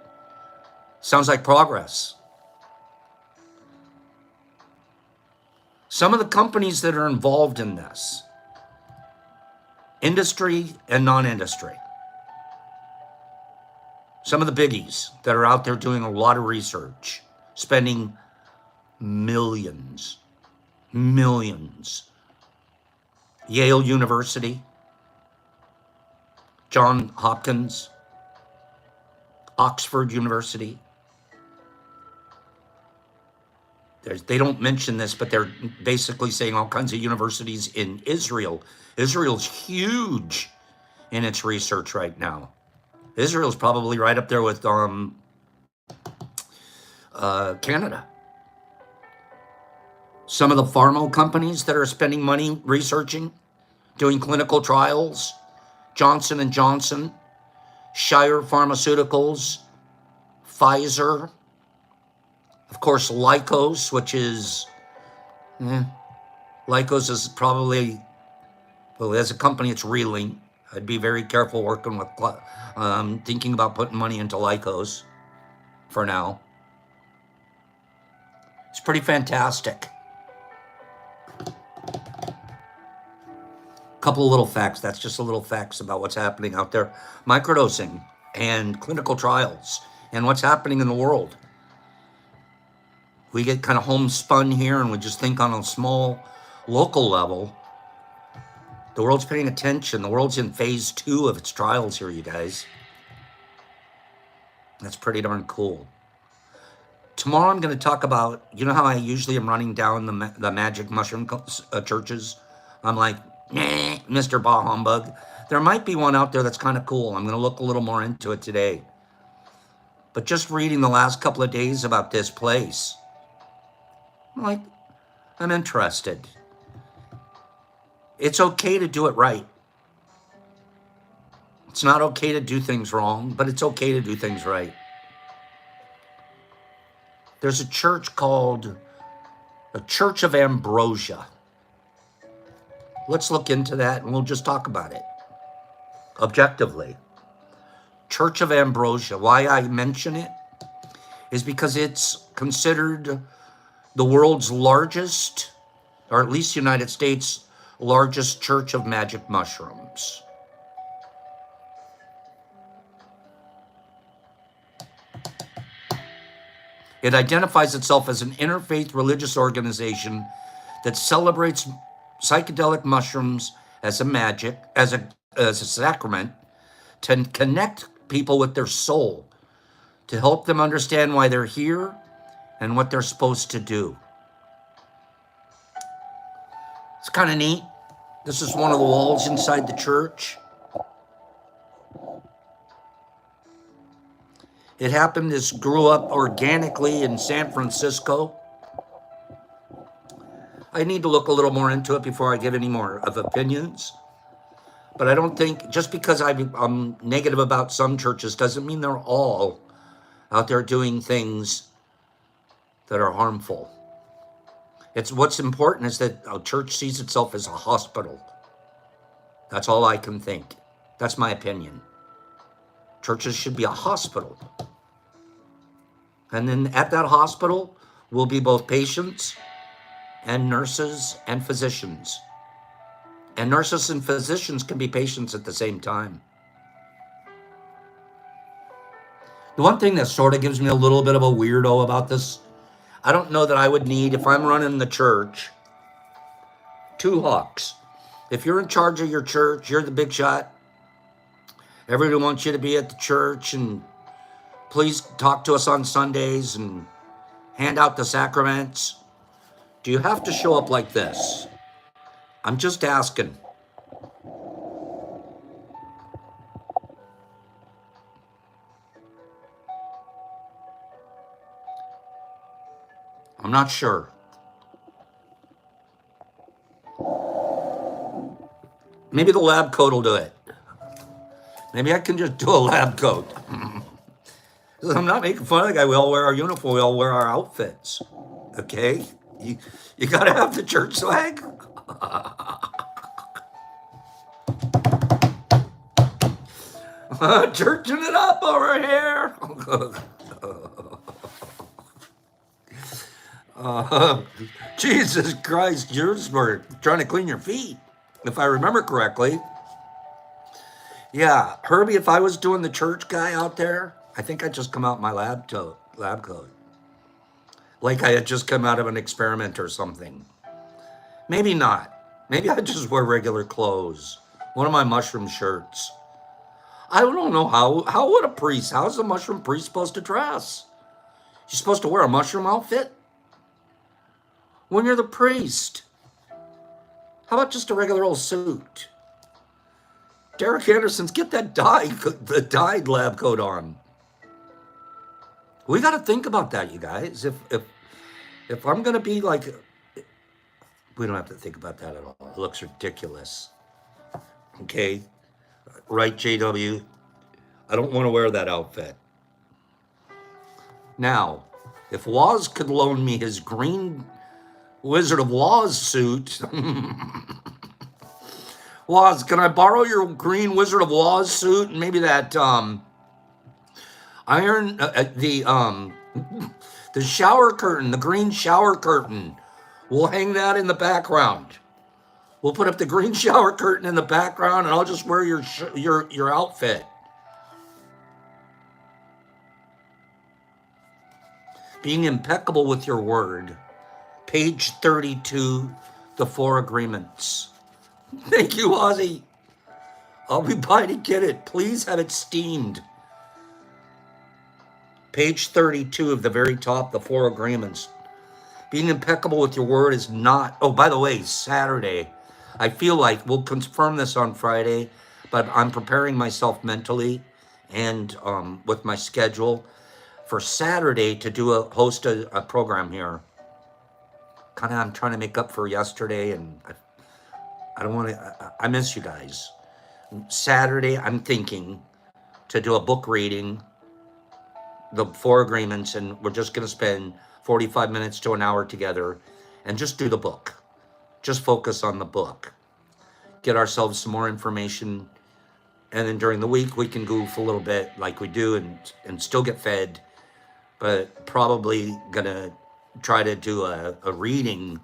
Sounds like progress. Some of the companies that are involved in this, industry and non-industry, some of the biggies that are out there doing a lot of research, spending millions. Yale University, Johns Hopkins, Oxford University. They don't mention this, but they're basically saying all kinds of universities in Israel. Israel's huge in its research right now. Israel's probably right up there with Canada. Some of the pharma companies that are spending money researching, doing clinical trials, Johnson & Johnson, Shire Pharmaceuticals, Pfizer, of course, Lycos, which is, Lycos is probably, well, as a company, it's reeling. I'd be very careful working with, thinking about putting money into Lycos for now. It's pretty fantastic. Couple of little facts. That's just a little facts about what's happening out there. Microdosing and clinical trials and what's happening in the world. We get kind of homespun here and we just think on a small local level. The world's paying attention. The world's in phase 2 of its trials here, you guys. That's pretty darn cool. Tomorrow I'm going to talk about, you know how I usually am running down the magic mushroom churches? I'm like, Mr. Bah Humbug. There might be one out there that's kind of cool. I'm going to look a little more into it today. But just reading the last couple of days about this place, I'm interested. It's okay to do it right. It's not okay to do things wrong, but it's okay to do things right. There's a church called the Church of Ambrosia. Let's look into that and we'll just talk about it objectively. Church of Ambrosia. Why I mention it is because it's considered the world's largest, or at least United States' largest church of magic mushrooms. It identifies itself as an interfaith religious organization that celebrates psychedelic mushrooms as a magic, as a sacrament to connect people with their soul, to help them understand why they're here and what they're supposed to do. It's kind of neat. This is one of the walls inside the church. It happened, this grew up organically in San Francisco. I need to look a little more into it before I give any more of opinions. But I don't think, just because I'm negative about some churches doesn't mean they're all out there doing things that are harmful. It's what's important is that a church sees itself as a hospital. That's all I can think. That's my opinion. Churches should be a hospital. And then at that hospital will be both patients and nurses and physicians. And nurses and physicians can be patients at the same time. The one thing that sort of gives me a little bit of a weirdo about this, I don't know that I would need, if I'm running the church, 2 hawks. If you're in charge of your church, you're the big shot. Everyone wants you to be at the church, and please talk to us on Sundays and hand out the sacraments. Do you have to show up like this? I'm just asking. I'm not sure. Maybe the lab coat will do it. Maybe I can just do a lab coat. I'm not making fun of the guy. We all wear our uniform. We all wear our outfits. Okay? You got to have the church swag. Churching it up over here. Jesus Christ, yours were trying to clean your feet, if I remember correctly. Yeah, Herbie, if I was doing the church guy out there, I think I'd just come out in my lab coat. Like I had just come out of an experiment or something. Maybe not. Maybe I'd just wear regular clothes. One of my mushroom shirts. I don't know how would a priest, how's a mushroom priest supposed to dress? You're supposed to wear a mushroom outfit? When you're the priest. How about just a regular old suit? Derek Anderson's, get that the dyed lab coat on. We got to think about that, you guys. If I'm going to be like, we don't have to think about that at all. It looks ridiculous. Okay? Right, JW? I don't want to wear that outfit. Now, if Woz could loan me his green Wizard of Woz suit. Woz, can I borrow your green Wizard of Woz suit and maybe that the shower curtain, the green shower curtain? We'll hang that in the background. We'll put up the green shower curtain in the background, and I'll just wear your outfit. Being impeccable with your word. Page 32, the 4 agreements. Thank you, Ozzy. I'll be by to get it. Please have it steamed. Page 32 of the very top, the 4 agreements. Being impeccable with your word is not... Oh, by the way, Saturday. I feel like we'll confirm this on Friday, but I'm preparing myself mentally and with my schedule for Saturday to host a program here. Kind of, I'm trying to make up for yesterday, and I don't want to, I miss you guys. Saturday, I'm thinking to do a book reading, the 4 agreements, and we're just going to spend 45 minutes to an hour together and just do the book. Just focus on the book. Get ourselves some more information, and then during the week, we can goof a little bit like we do and still get fed, but probably going to try to do a reading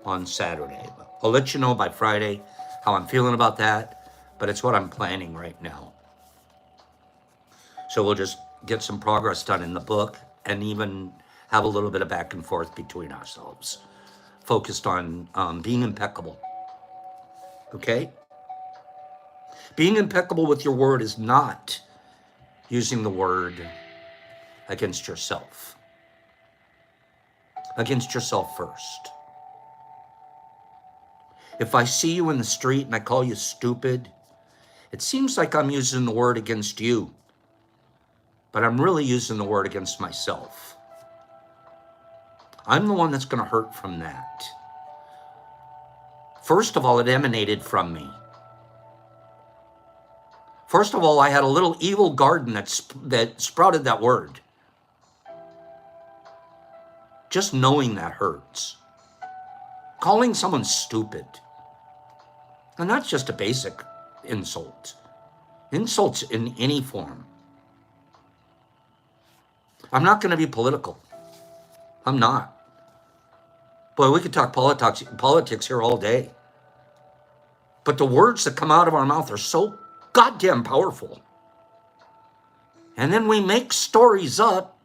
on Saturday. I'll let you know by Friday how I'm feeling about that, but it's what I'm planning right now. So we'll just get some progress done in the book and even have a little bit of back and forth between ourselves, focused on being impeccable. Okay? Being impeccable with your word is not using the word against yourself. Against yourself first. If I see you in the street and I call you stupid, it seems like I'm using the word against you, but I'm really using the word against myself. I'm the one that's going to hurt from that. First of all, it emanated from me. First of all, I had a little evil garden that sprouted that word. Just knowing that hurts. Calling someone stupid. And that's just a basic insult. Insults in any form. I'm not going to be political. I'm not. Boy, we could talk politics here all day. But the words that come out of our mouth are so goddamn powerful. And then we make stories up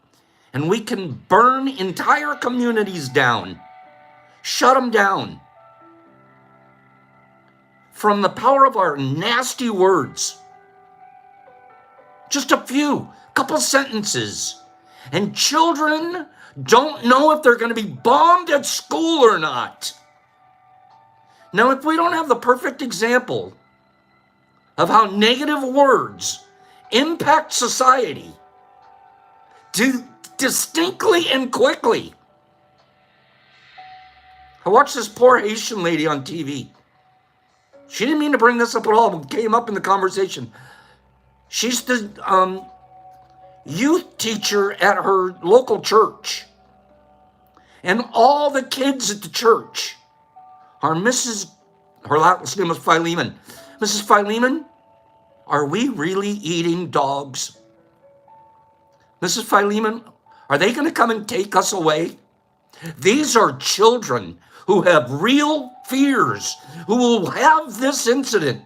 and we can burn entire communities down. Shut them down. From the power of our nasty words. Just a couple sentences. And children don't know if they're going to be bombed at school or not. Now, if we don't have the perfect example of how negative words impact society distinctly and quickly. I watched this poor Haitian lady on TV. She didn't mean to bring this up at all, but came up in the conversation. She's the youth teacher at her local church. And all the kids at the church are her last name was Philemon. Mrs. Philemon, are we really eating dogs? Mrs. Philemon, are they going to come and take us away? These are children who have real fears, who will have this incident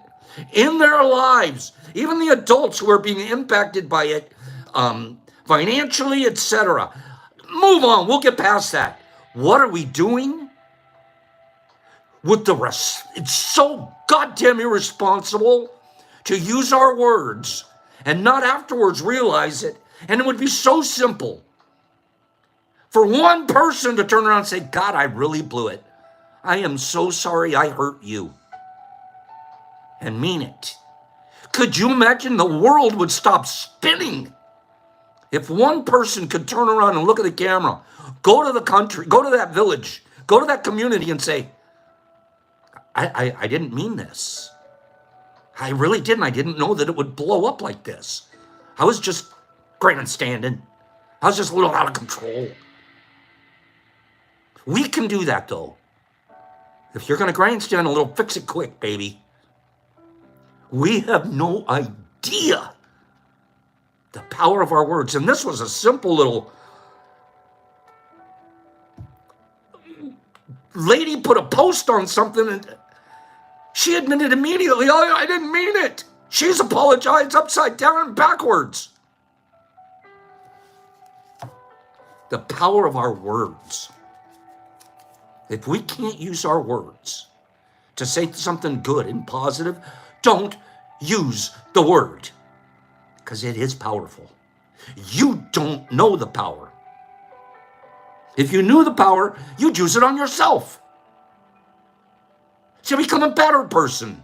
in their lives. Even the adults who are being impacted by it, financially, etc. Move on. We'll get past that. What are we doing? With the rest, it's so goddamn irresponsible to use our words and not afterwards realize it. And it would be so simple for one person to turn around and say, God, I really blew it. I am so sorry I hurt you. And mean it. Could you imagine the world would stop spinning if one person could turn around and look at the camera, go to the country, go to that village, go to that community and say, I didn't mean this. I really didn't. I didn't know that it would blow up like this. I was just grandstanding. I was just a little out of control. We can do that, though. If you're going to grandstand a little, fix it quick, baby. We have no idea the power of our words. And this was a simple little lady put a post on something and she admitted immediately, oh, I didn't mean it. She's apologized upside down and backwards. The power of our words. If we can't use our words to say something good and positive, don't use the word because it is powerful. You don't know the power. If you knew the power, you'd use it on yourself. To become a better person.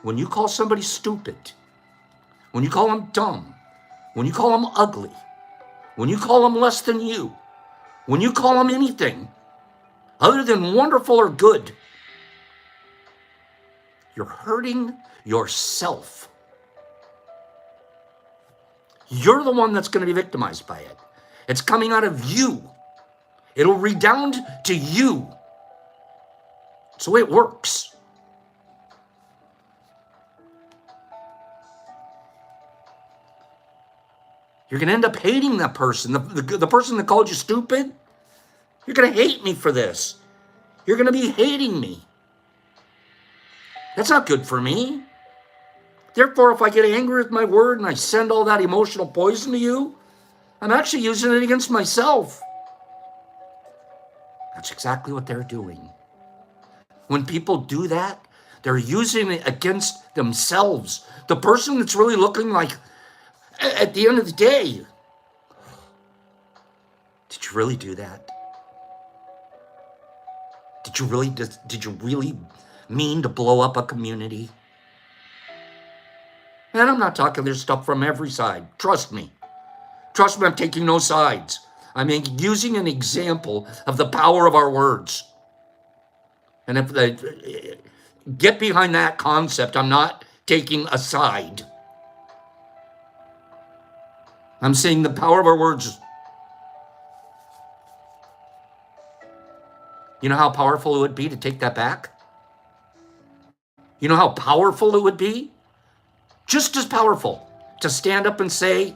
When you call somebody stupid, when you call them dumb, when you call them ugly, when you call them less than you, when you call them anything other than wonderful or good, you're hurting yourself. You're the one that's going to be victimized by it. It's coming out of you. It'll redound to you. It's the way it works. You're going to end up hating that person. The person that called you stupid, you're going to hate me for this. You're going to be hating me. That's not good for me. Therefore, if I get angry with my word and I send all that emotional poison to you, I'm actually using it against myself. That's exactly what they're doing. When people do that, They're using it against themselves. The person that's really looking like, at the end of the day, did you really do that? Did you really mean to blow up a community? And I'm not talking, there's stuff from every side. Trust me. Trust me, I'm taking no sides. I'm using an example of the power of our words. And if they get behind that concept, I'm not taking a side. I'm saying the power of our words. You know how powerful it would be to take that back? You know how powerful it would be? Just as powerful to stand up and say,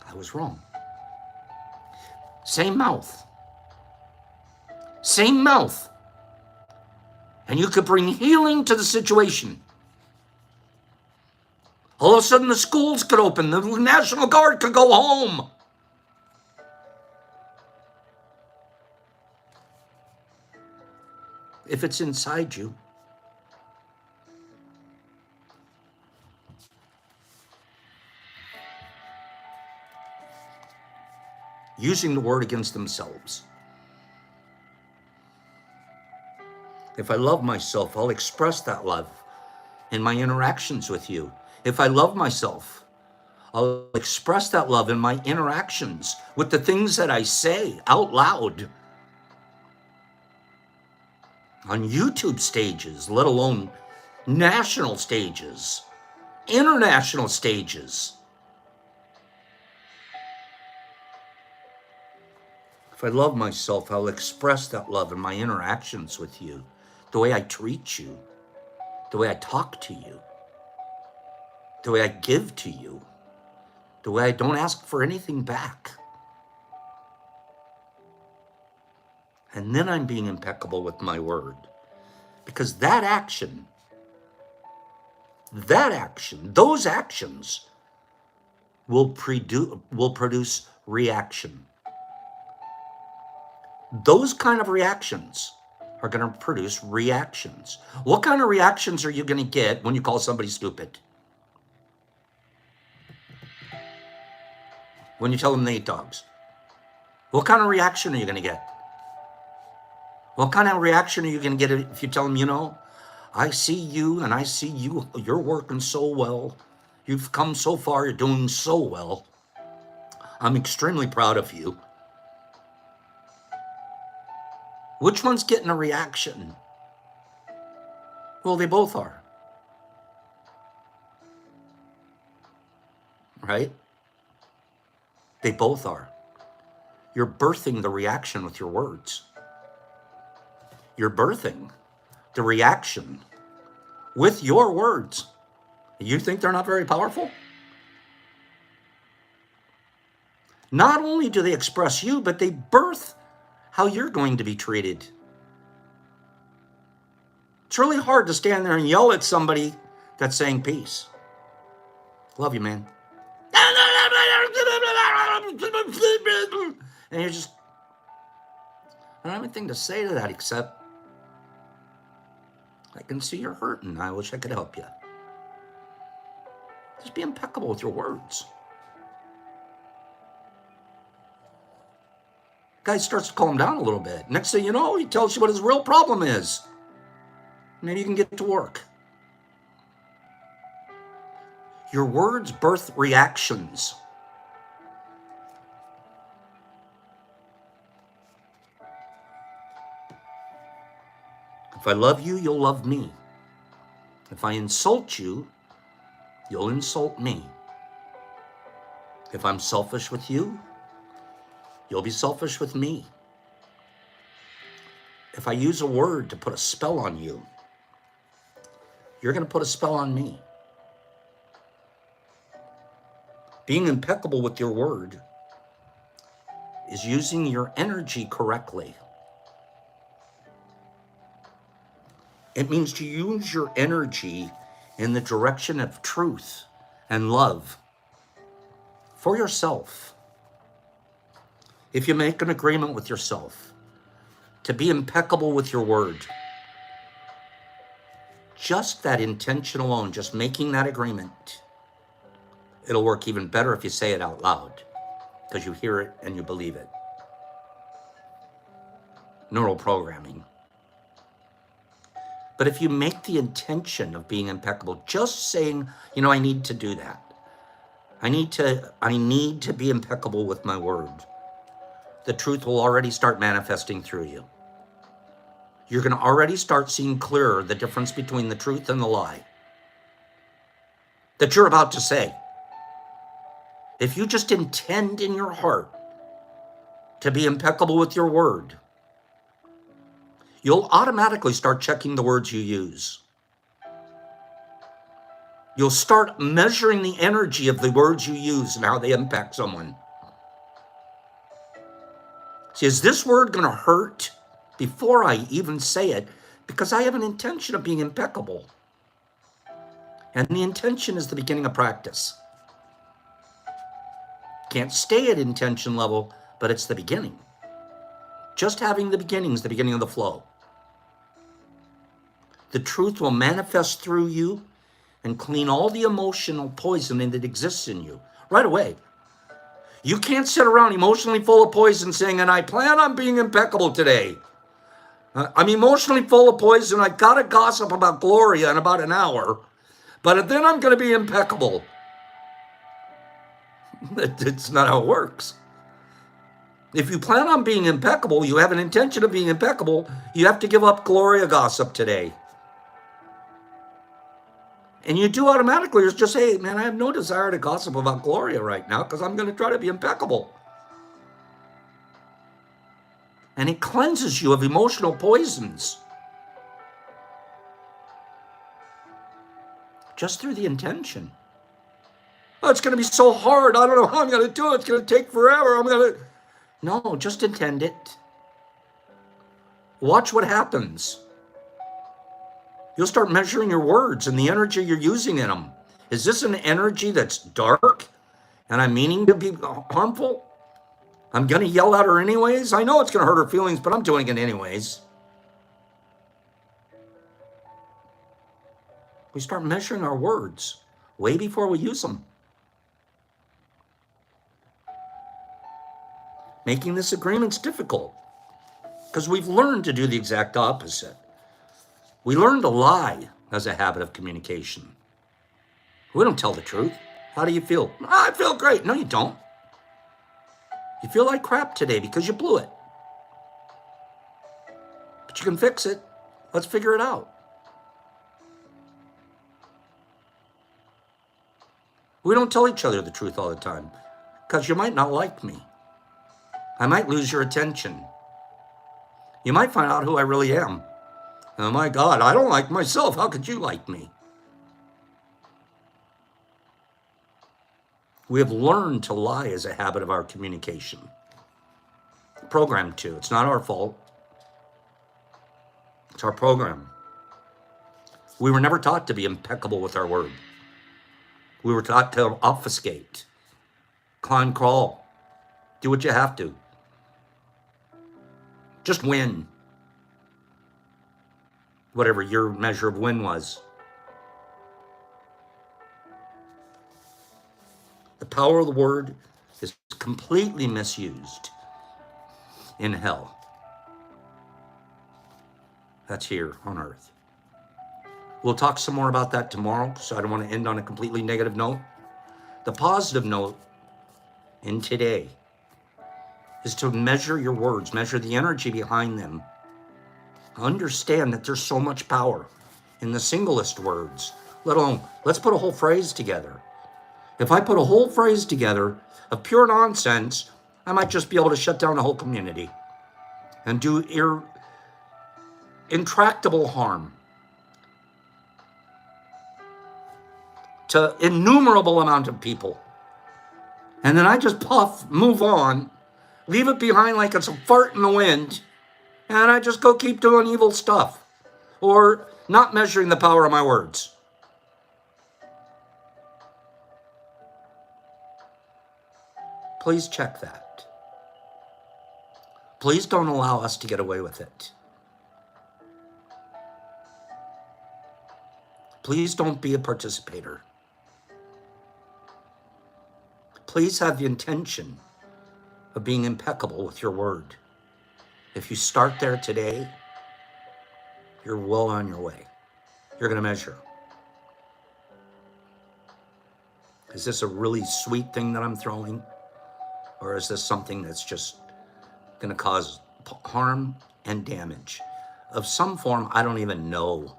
I was wrong. Same mouth. Same mouth. And you could bring healing to the situation. All of a sudden the schools could open. The National Guard could go home. If it's inside you. Using the word against themselves. If I love myself, I'll express that love in my interactions with you. If I love myself, I'll express that love in my interactions with the things that I say out loud on YouTube stages, let alone national stages, international stages. If I love myself, I'll express that love in my interactions with you, the way I treat you, the way I talk to you, the way I give to you, the way I don't ask for anything back. And then I'm being impeccable with my word. Because that action, those actions will produce reaction. Those kind of reactions are going to produce reactions. What kind of reactions are you going to get when you call somebody stupid? When you tell them they eat dogs? What kind of reaction are you going to get? What kind of reaction are you going to get if you tell them, you know, I see you and I see you, you're working so well. You've come so far, you're doing so well. I'm extremely proud of you. Which one's getting a reaction? Well, they both are. Right? They both are. You're birthing the reaction with your words. You're birthing the reaction with your words. You think they're not very powerful? Not only do they express you, but they birth how you're going to be treated. It's really hard to stand there and yell at somebody that's saying peace. Love you, man. And you're just, I don't have anything to say to that except, I can see you're hurting. I wish I could help you. Just be impeccable with your words. Guy starts to calm down a little bit. Next thing you know, he tells you what his real problem is. Maybe you can get to work. Your words birth reactions. If I love you, you'll love me. If I insult you, you'll insult me. If I'm selfish with you, you'll be selfish with me. If I use a word to put a spell on you, you're going to put a spell on me. Being impeccable with your word is using your energy correctly. It means to use your energy in the direction of truth and love for yourself. If you make an agreement with yourself to be impeccable with your word, just that intention alone, just making that agreement, it'll work even better if you say it out loud, because you hear it and you believe it. Neural programming. But if you make the intention of being impeccable, just saying, I need to do that. I need to be impeccable with my word. The truth will already start manifesting through you. You're going to already start seeing clearer the difference between the truth and the lie that you're about to say. If you just intend in your heart to be impeccable with your word, you'll automatically start checking the words you use. You'll start measuring the energy of the words you use and how they impact someone. See, is this word going to hurt before I even say it? Because I have an intention of being impeccable. And the intention is the beginning of practice. Can't stay at intention level, but it's the beginning. Just having the beginning is the beginning of the flow. The truth will manifest through you and clean all the emotional poison that exists in you right away. You can't sit around emotionally full of poison saying, and I plan on being impeccable today. I'm emotionally full of poison. I got to gossip about Gloria in about an hour, but then I'm going to be impeccable. It's not how it works. If you plan on being impeccable, you have an intention of being impeccable, you have to give up Gloria gossip today. And you do automatically just say, man, I have no desire to gossip about Gloria right now because I'm going to try to be impeccable. And it cleanses you of emotional poisons. Just through the intention. Oh, it's going to be so hard. I don't know how I'm going to do it. It's going to take forever. No, just intend it. Watch what happens. You'll start measuring your words and the energy you're using in them. Is this an energy that's dark and I'm meaning to be harmful? I'm going to yell at her anyways. I know it's going to hurt her feelings, but I'm doing it anyways. We start measuring our words way before we use them. Making this agreement's difficult because we've learned to do the exact opposite. We learn to lie as a habit of communication. We don't tell the truth. How do you feel? I feel great. No, you don't. You feel like crap today because you blew it. But you can fix it. Let's figure it out. We don't tell each other the truth all the time because you might not like me. I might lose your attention. You might find out who I really am. Oh my God, I don't like myself. How could you like me? We have learned to lie as a habit of our communication. Programmed to. It's not our fault. It's our program. We were never taught to be impeccable with our word. We were taught to obfuscate, climb, crawl, do what you have to. Just win. Whatever your measure of win was. The power of the word is completely misused in hell. That's here on earth. We'll talk some more about that tomorrow, so I don't want to end on a completely negative note. The positive note in today is to measure your words, measure the energy behind them. Understand that there's so much power in the singlest words, let alone, let's put a whole phrase together. If I put a whole phrase together of pure nonsense, I might just be able to shut down the whole community and do intractable harm to innumerable amount of people. And then I just puff, move on, leave it behind like it's a fart in the wind, and I just go keep doing evil stuff or not measuring the power of my words. Please check that. Please don't allow us to get away with it. Please don't be a participator. Please have the intention of being impeccable with your word. If you start there today, you're well on your way. You're going to measure. Is this a really sweet thing that I'm throwing? Or is this something that's just going to cause harm and damage of some form? I don't even know,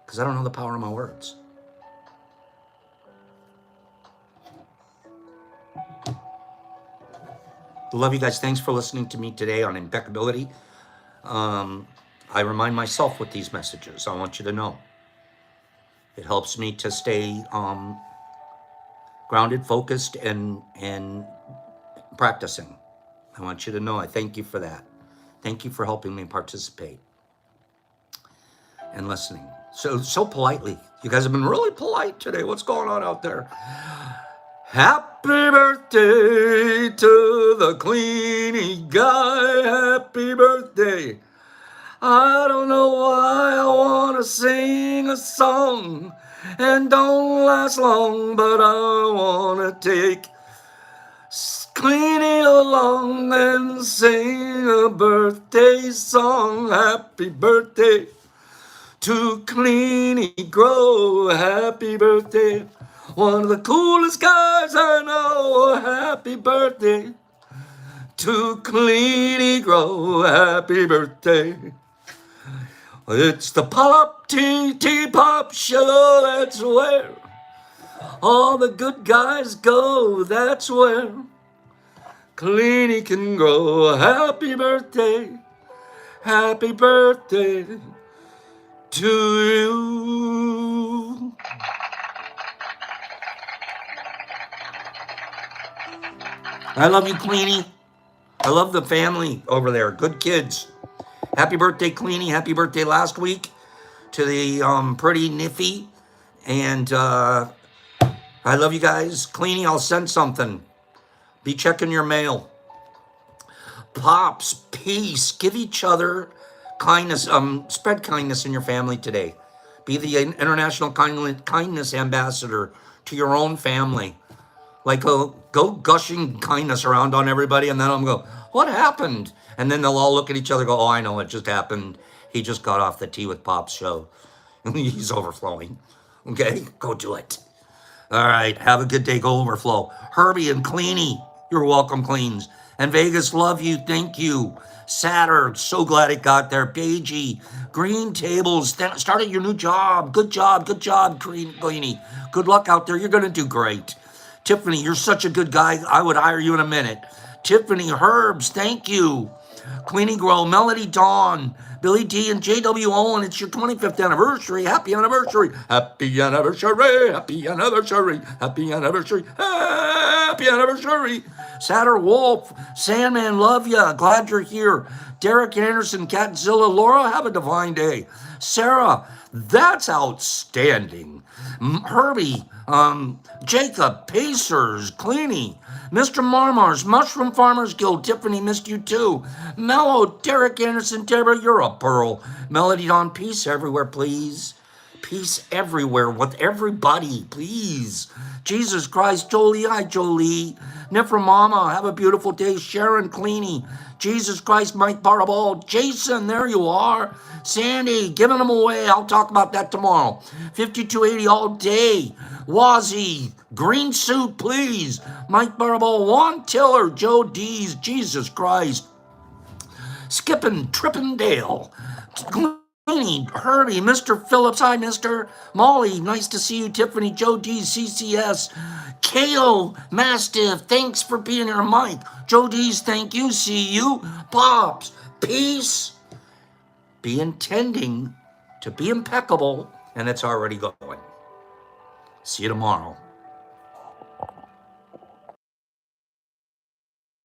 because I don't know the power of my words. Love you guys. Thanks for listening to me today on impeccability. I remind myself with these messages. I want you to know. It helps me to stay grounded, focused, and practicing. I want you to know I thank you for that. Thank you for helping me participate and listening. So politely. You guys have been really polite today. What's going on out there? Happy birthday to the Cleany guy. Happy birthday. I don't know why I want to sing a song and don't last long, but I want to take Cleany along and sing a birthday song. Happy birthday to Cleany Grow. Happy birthday. One of the coolest guys I know. Happy birthday to Cleany Grow. Happy birthday. It's the Pop TT Pop Show. That's where all the good guys go. That's where Cleany can grow. Happy birthday. Happy birthday to you. I love you, Cleany. I love the family over there. Good kids. Happy birthday, Cleany. Happy birthday last week to the pretty Niffy. And I love you guys. Cleany, I'll send something. Be checking your mail. Pops, peace. Give each other kindness. Spread kindness in your family today. Be the international kindness ambassador to your own family. Like, go gushing kindness around on everybody, and then I'm go, what happened? And then they'll all look at each other and go, oh, I know, it just happened. He just got off the Tea with Pops show. He's overflowing. Okay, go do it. All right, have a good day. Go overflow. Herbie and Cleany, you're welcome, Cleans. And Vegas, love you. Thank you. Saturn, so glad it got there. Beige, Green Tables, started your new job. Good job, Cleany. Good luck out there. You're going to do great. Tiffany, you're such a good guy. I would hire you in a minute. Tiffany, Herbs, thank you. Cleany Grow, Melody Dawn, Billy D, and JW Owen. It's your 25th anniversary. Happy anniversary. Happy anniversary. Happy anniversary. Happy anniversary. Happy anniversary. Satter Wolf, Sandman, love ya. Glad you're here. Derek Anderson, Catzilla, Laura, have a divine day. Sarah, that's outstanding. Herbie, Jacob, Pacers, Cleany, Mr. Marmars, Mushroom Farmers Guild, Tiffany, missed you too. Mellow, Derek Anderson, Deborah, you're a pearl. Melody Dawn, peace everywhere, please. Peace everywhere with everybody, please. Jesus Christ, Jolie, hi Jolie. Nifra Mama, have a beautiful day. Sharon Cleany, Jesus Christ, Mike Barabal, Jason, there you are. Sandy, giving them away. I'll talk about that tomorrow. 5280 all day. Wazzy, green suit, please. Mike Barabal, Juan Tiller, Joe Dees, Jesus Christ. Skipping, Trippin' Dale. Cleany, Herbie, Mr. Phillips, hi, Mr. Molly, nice to see you. Tiffany, Joe D, CCS, KO, Mastiff, thanks for being here. Mike, Joe D's, thank you, see you. Pops, peace. Be intending to be impeccable, and it's already going. See you tomorrow.